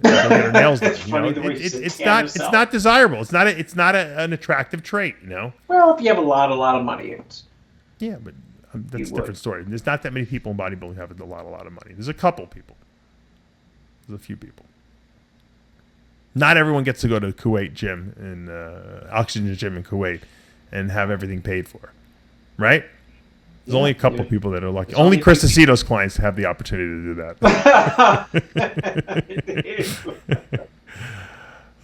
get her nails done. It's not desirable. It's not an attractive trait, Well, if you have a lot of money, it's... Yeah, but that's a different story. There's not that many people in bodybuilding who have a lot of money. There's a couple people. There's a few people. Not everyone gets to go to Kuwait gym and Oxygen Gym in Kuwait and have everything paid for, right? There's only a couple people that are lucky. Only Chris Aceto's clients have the opportunity to do that.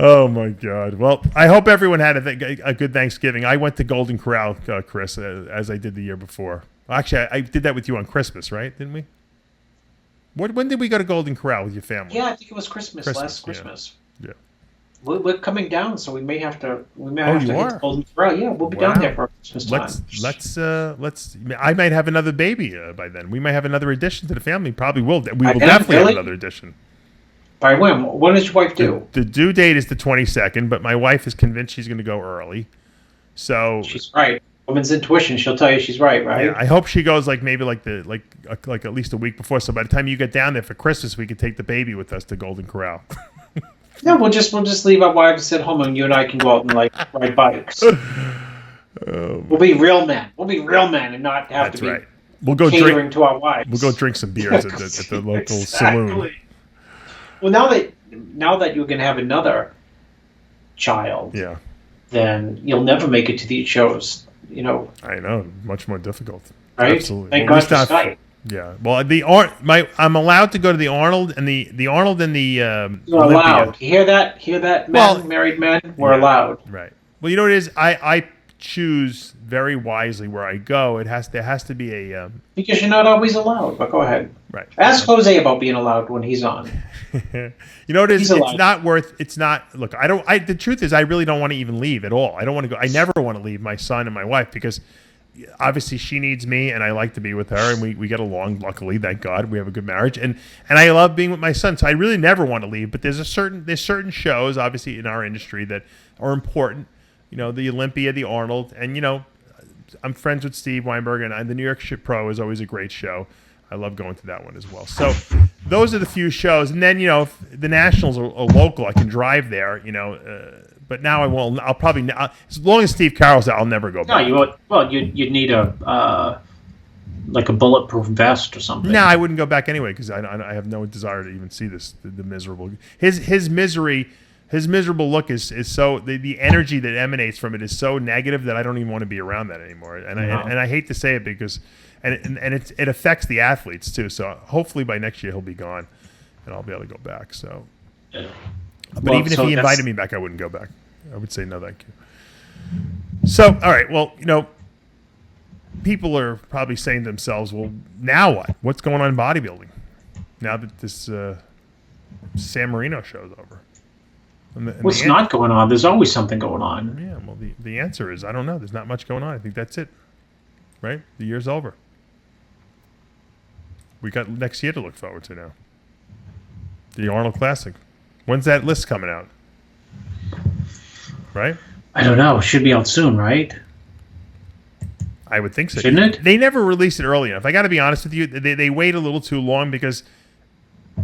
Oh, my God. Well, I hope everyone had a good Thanksgiving. I went to Golden Corral, Chris, as I did the year before. Actually, I did that with you on Christmas, right? Didn't we? When did we go to Golden Corral with your family? Yeah, I think it was last Christmas. Yeah. We're coming down, so we may have to. Hit Golden Corral. Yeah, we'll be down there for Christmas time. Let's. I might have another baby by then. We might have another addition to the family. Probably will. We will definitely have another addition. By when? When does your wife do? The due date is the 22nd, but my wife is convinced she's going to go early. So she's right. Woman's intuition. She'll tell you she's right, right? Yeah, I hope she goes like at least a week before. So by the time you get down there for Christmas, we could take the baby with us to Golden Corral. Yeah, we'll just leave our wives at home, and you and I can go out and ride bikes. We'll be real men. We'll be real men, and not have to be. Right. We'll go catering to our wives. We'll go drink some beers at the local saloon. Well, now that you're going to have another child, yeah, then you'll never make it to these shows. You know. I know, much more difficult. Right? Absolutely. Thank God for Skype. Yeah. Well, I'm allowed to go to the Arnold and the Arnold and the You're allowed. You hear that? Hear that? Married men, we're allowed. Right. Well, you know what it is? I choose very wisely where I go. There has to be a because you're not always allowed. But go ahead. Right. Ask Jose about being allowed when he's on. You know what it is? It's not. Look, the truth is, I really don't want to even leave at all. I don't want to go. I never want to leave my son and my wife because obviously she needs me and I like to be with her and we get along. Luckily, thank God, we have a good marriage and I love being with my son. So I really never want to leave. But there's certain shows, obviously, in our industry that are important. You know, the Olympia, the Arnold, and you know, I'm friends with Steve Weinberg, and the New York Pro is always a great show. I love going to that one as well. So those are the few shows, and then you know, if the Nationals are local, I can drive there. You know, but now I won't. I'll probably as long as Steve Carroll's there, I'll never go back. No, you won't. Well, you'd need a bulletproof vest or something. No, I wouldn't go back anyway because I have no desire to even see the miserable his misery. His miserable look is so the energy that emanates from it is so negative that I don't even want to be around that anymore. And I hate to say it because it affects the athletes too. So hopefully by next year he'll be gone, and I'll be able to go back. So, but even if he invited me back, I wouldn't go back. I would say no, thank you. So all right, well, you know, people are probably saying to themselves, well, now what? What's going on in bodybuilding now that this San Marino show's over? What's not going on? There's always something going on. Yeah, well, the answer is I don't know. There's not much going on. I think that's it. Right? The year's over. We got next year to look forward to now. The Arnold Classic. When's that list coming out? Right? I don't know. It should be out soon, right? I would think so. Shouldn't it? They never released it early enough. I got to be honest with you. They wait a little too long because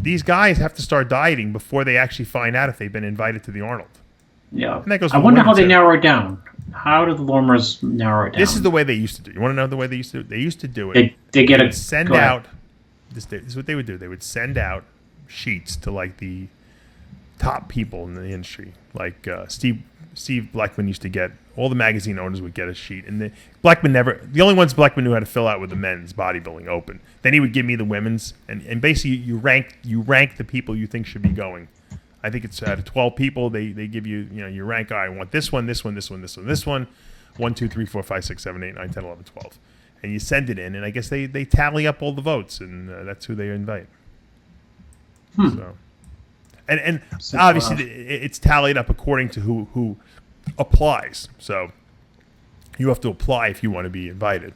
these guys have to start dieting before they actually find out if they've been invited to the Arnold. Yeah. And that goes I wonder how they narrow it down. How do the Lormers narrow it down? This is the way they used to do it. You want to know the way they used to do it? They used to do it. They get would a send go ahead. out. This is what they would do. They would send out sheets to like the top people in the industry, like Steve Blackman used to get. All the magazine owners would get a sheet, and the only ones Blackman knew how to fill out were the men's bodybuilding open. Then he would give me the women's, and basically you rank the people you think should be going. I think it's out of 12 people, they give you, you know, you rank. I want this one, this one, this one, this one, this one, 1, 2, 3, 4, 5, 6, 7, 8, 9, 10, 11, 12, and you send it in, and I guess they tally up all the votes, and that's who they invite. So, and obviously it's tallied up according to who applies. So you have to apply if you want to be invited.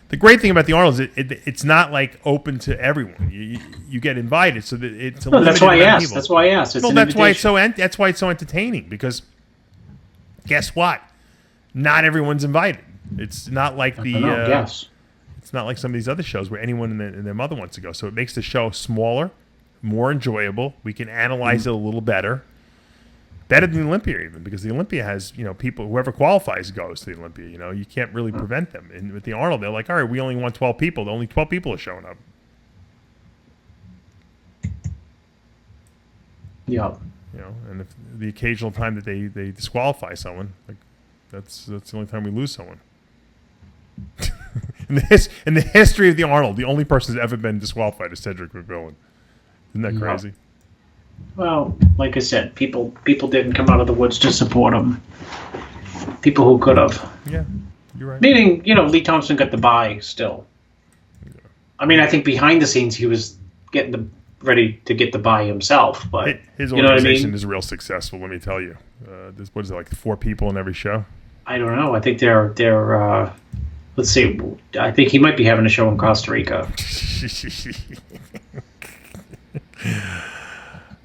The great thing about the Arnold is it's not like open to everyone. You get invited, so that it's a limited that's why I amount of asked. people. That's why I asked. It's well, an that's invitation. that's why it's so entertaining because guess what? Not everyone's invited. It's not like it's not like some of these other shows where anyone and their mother wants to go. So it makes the show smaller, more enjoyable. We can analyze it a little better than the Olympia even, because the Olympia has, you know, people, whoever qualifies goes to the Olympia. You know, you can't really prevent them. And with the Arnold, they're like, all right, we only want 12 people. Only 12 people are showing up. Yeah. You know, and if the occasional time that they disqualify someone, like that's the only time we lose someone. in the history of the Arnold, the only person who's ever been disqualified is Cedric McMillan. Isn't that crazy? Well, like I said, people didn't come out of the woods to support him. People who could have. Yeah, you're right. Meaning, you know, Lee Thompson got the bye still. Yeah. I mean, I think behind the scenes he was ready to get the bye himself, but his organization, you know what I mean? Is real successful. Let me tell you. What is it, like 4 people in every show? I don't know. I think they're let's see. I think he might be having a show in Costa Rica.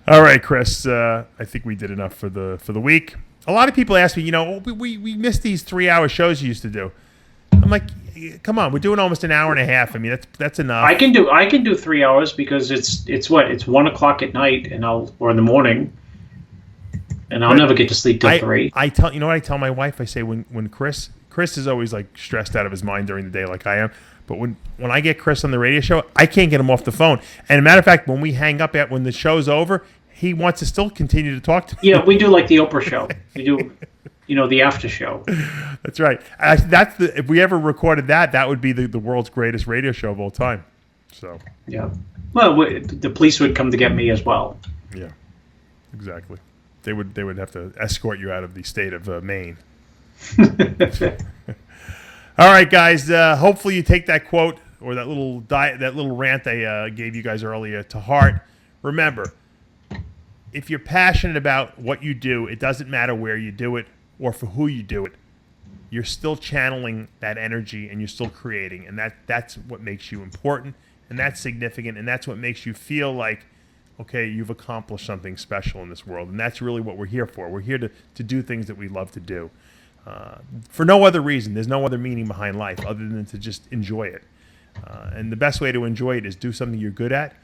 All right, Chris. I think we did enough for the week. A lot of people ask me, you know, we missed these 3-hour shows you used to do. I'm like, come on, we're doing almost an hour and a half. I mean, that's enough. I can do 3 hours because it's 1 o'clock at night or in the morning, and I'll never get to sleep till 3. I tell you know what I tell my wife. I say when Chris is always like stressed out of his mind during the day, like I am. But when I get Chris on the radio show, I can't get him off the phone. And as a matter of fact, when we hang up when the show's over, he wants to still continue to talk to me. Yeah, we do like the Oprah show. We do, the after show. That's right. If we ever recorded that would be the world's greatest radio show of all time. So. Yeah. Well, the police would come to get me as well. Yeah. Exactly. They would have to escort you out of the state of Maine. All right, guys. Hopefully you take that quote or that little rant I gave you guys earlier to heart. Remember, if you're passionate about what you do, it doesn't matter where you do it or for who you do it. You're still channeling that energy and you're still creating, and that's what makes you important, and that's significant, and that's what makes you feel like, okay, you've accomplished something special in this world, and that's really what we're here for. We're here to do things that we love to do. For no other reason. There's no other meaning behind life other than to just enjoy it. And the best way to enjoy it is do something you're good at,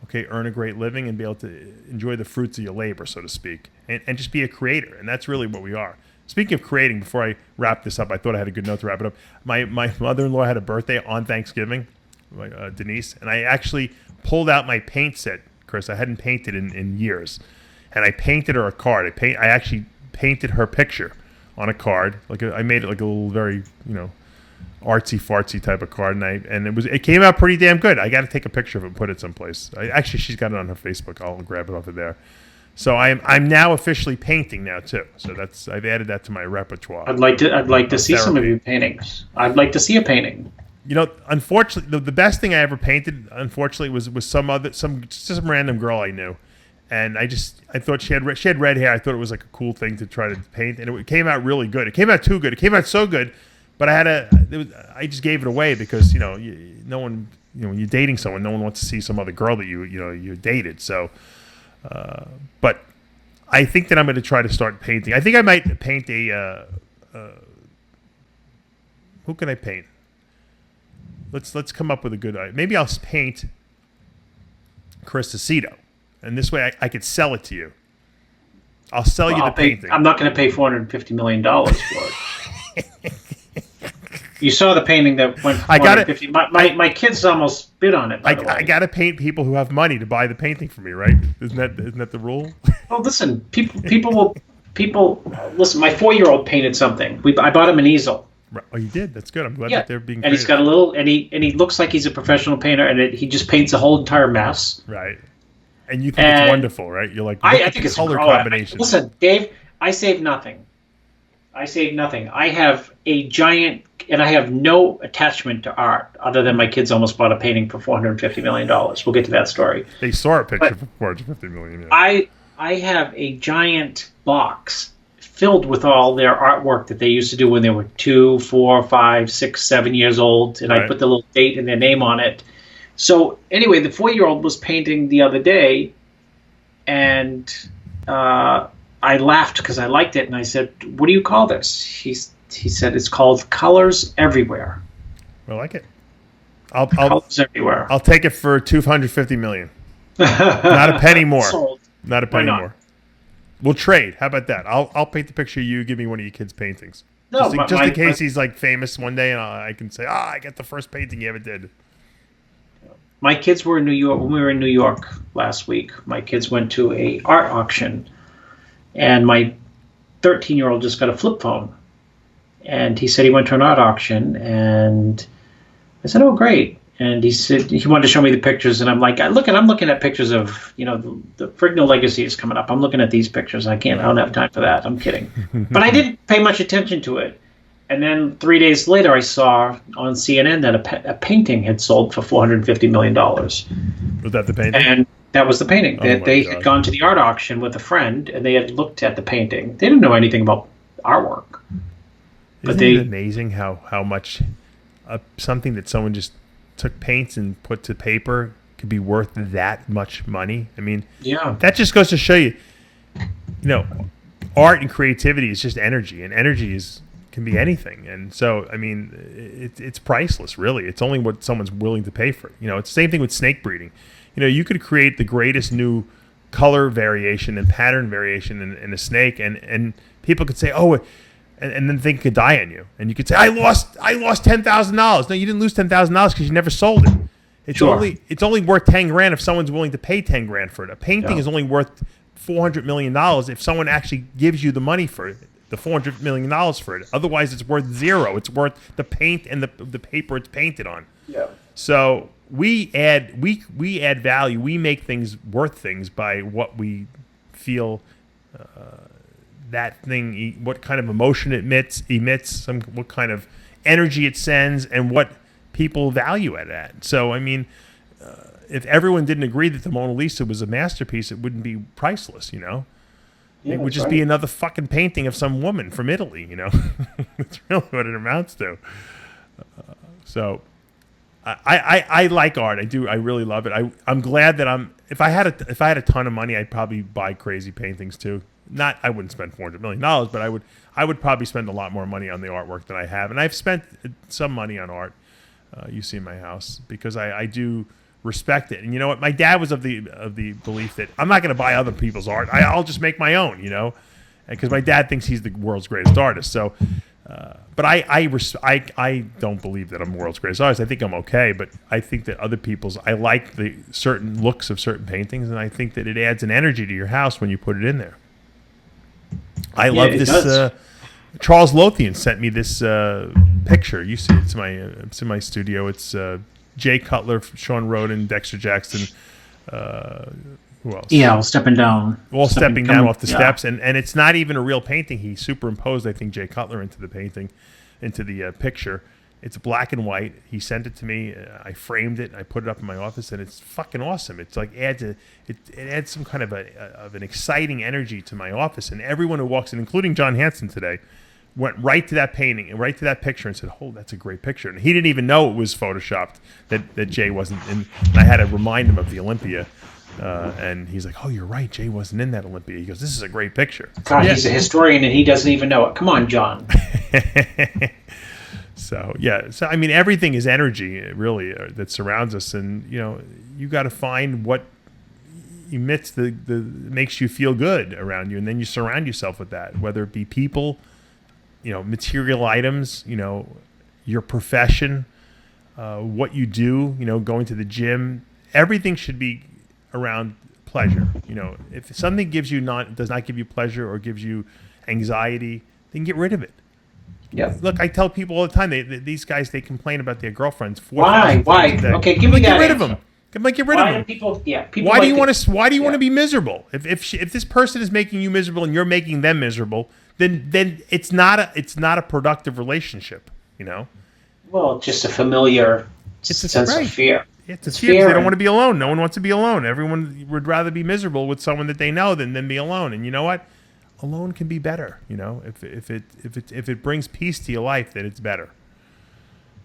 okay, earn a great living and be able to enjoy the fruits of your labor, so to speak, and just be a creator. And that's really what we are. Speaking of creating, before I wrap this up, I thought I had a good note to wrap it up. My mother-in-law had a birthday on Thanksgiving, Denise, and I actually pulled out my paint set, Chris. I hadn't painted in years. And I painted her a card. I actually painted her picture on a card. I made it like a little very, artsy fartsy type of card, and it came out pretty damn good. I got to take a picture of it and put it someplace. Actually, she's got it on her Facebook. I'll grab it off of there. So I'm now officially painting now too. So I've added that to my repertoire. I'd like to see some of your paintings. I'd like to see a painting. Unfortunately, the best thing I ever painted, unfortunately, was some random girl I knew. And I thought she had red hair. I thought it was like a cool thing to try to paint, and it came out really good. It came out too good. It came out so good, but I just gave it away because no one, when you're dating someone, no one wants to see some other girl that you dated. So, but I think that I'm going to try to start painting. I think I might paint who can I paint? Let's come up with a good idea. Maybe I'll paint Chris Aceto. And this way I could sell it to you. I'll sell you the painting. I'm not going to pay $450 million for it. You saw the painting that went for $450 My kids almost bid on it, by the way. I got to paint people who have money to buy the painting for me, right? Isn't that the rule? Well, listen, people listen, my 4-year-old painted something. I bought him an easel. Oh, you did? That's good. I'm glad that they're being and creative. He's got a little, and he looks like he's a professional painter, and he just paints the whole entire mess. Right. And you think it's wonderful, right? You're like, I think it's color combination. Listen, Dave, I saved nothing. I have a giant, and I have no attachment to art other than my kids almost bought a painting for $450 million. We'll get to that story. They saw a picture for $450 million. Yeah. I have a giant box filled with all their artwork that they used to do when they were 2, 4, 5, 6, 7 years old, and I put the little date and their name on it. So anyway, the 4-year-old was painting the other day, and I laughed because I liked it, and I said, "What do you call this?" He said, "It's called Colors Everywhere." I like it. Colors Everywhere. I'll take it for $250 million. Not a penny more. Sold. Not a penny more. We'll trade. How about that? I'll paint the picture of you. Give me one of your kids' paintings. No, just in case he's like famous one day, and I can say, I got the first painting you ever did. My kids were in New York when we were in New York last week. My kids went to a art auction, and my 13-year-old just got a flip phone, and he said he went to an art auction, and I said, "Oh, great!" And he said he wanted to show me the pictures, and I'm like, I'm looking at pictures of the Frigno Legacy is coming up. I'm looking at these pictures. I don't have time for that. I'm kidding, but I didn't pay much attention to it. And then 3 days later, I saw on CNN that a painting had sold for $450 million. Was that the painting? And that was the painting. They God. had gone to the art auction with a friend, and they had looked at the painting. They didn't know anything about artwork. Isn't it amazing how much something that someone just took paints and put to paper could be worth that much money? I mean, that just goes to show you, art and creativity is just energy, and energy is can be anything. And so, I mean, it's priceless, really. It's only what someone's willing to pay for it. It's the same thing with snake breeding. You could create the greatest new color variation and pattern variation in a snake, and people could say, oh, and then they could die on you. And you could say, I lost $10,000. No, you didn't lose $10,000 because you never sold it. It's only worth $10,000 if someone's willing to pay $10,000 for it. A painting is only worth $400 million if someone actually gives you the money for it, the $400 million for it. Otherwise, it's worth zero. It's worth the paint and the paper it's painted on. Yeah. So we add value. We make things worth things by what we feel that thing, what kind of emotion it emits, what kind of energy it sends, and what people value it at. So, I mean, if everyone didn't agree that the Mona Lisa was a masterpiece, it wouldn't be priceless, Yeah, it would just be another fucking painting of some woman from Italy, That's really what it amounts to. So I like art. I do. I really love it. I'm glad that if I had a ton of money, I'd probably buy crazy paintings too. I wouldn't spend $400 million, but I would probably spend a lot more money on the artwork than I have. And I've spent some money on art. You see in my house, because I do respect it. And you know what? My dad was of the belief that I'm not going to buy other people's art. I'll just make my own, because my dad thinks he's the world's greatest artist. So, but I don't believe that I'm the world's greatest artist. I think I'm okay, but I think that other people's, I like the certain looks of certain paintings, and I think that it adds an energy to your house when you put it in there. I love this. Charles Lothian sent me this picture. You see, it's in my studio. It's Jay Cutler, Sean Roden, Dexter Jackson. Who else? Yeah, all stepping down. All stepping down off the steps, and it's not even a real painting. He superimposed, I think, Jay Cutler into the painting, into the picture. It's black and white. He sent it to me. I framed it. I put it up in my office, and it's fucking awesome. It's like it adds some kind of an exciting energy to my office, and everyone who walks in, including John Hanson today, went right to that painting and right to that picture and said, "Oh, that's a great picture." And he didn't even know it was photoshopped. That Jay wasn't in. And I had to remind him of the Olympia. And he's like, "Oh, you're right. Jay wasn't in that Olympia." He goes, "This is a great picture." God, he's a historian and he doesn't even know it. Come on, John. So I mean, everything is energy, really, that surrounds us, and you got to find what emits the makes you feel good around you, and then you surround yourself with that, whether it be people, material items, your profession, what you do, going to the gym. Everything should be around pleasure. If something does not give you pleasure or gives you anxiety, then get rid of it. Yeah. Look, I tell people all the time, these guys, they complain about their girlfriends. Why? Okay, give me that. Get rid of them. Get rid of them. People why do you want to? Why do you want to be miserable? If this person is making you miserable and you're making them miserable, then it's not a productive relationship. Well, just a familiar sense of fear. It's a fear. They don't want to be alone. No one wants to be alone. Everyone would rather be miserable with someone that they know than be alone. And you know what? Alone can be better. If it brings peace to your life, then it's better.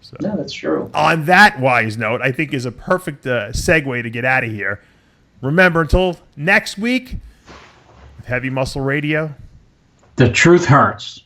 So, no, that's true. On that wise note, I think is a perfect segue to get out of here. Remember, until next week, with Heavy Muscle Radio, the truth hurts.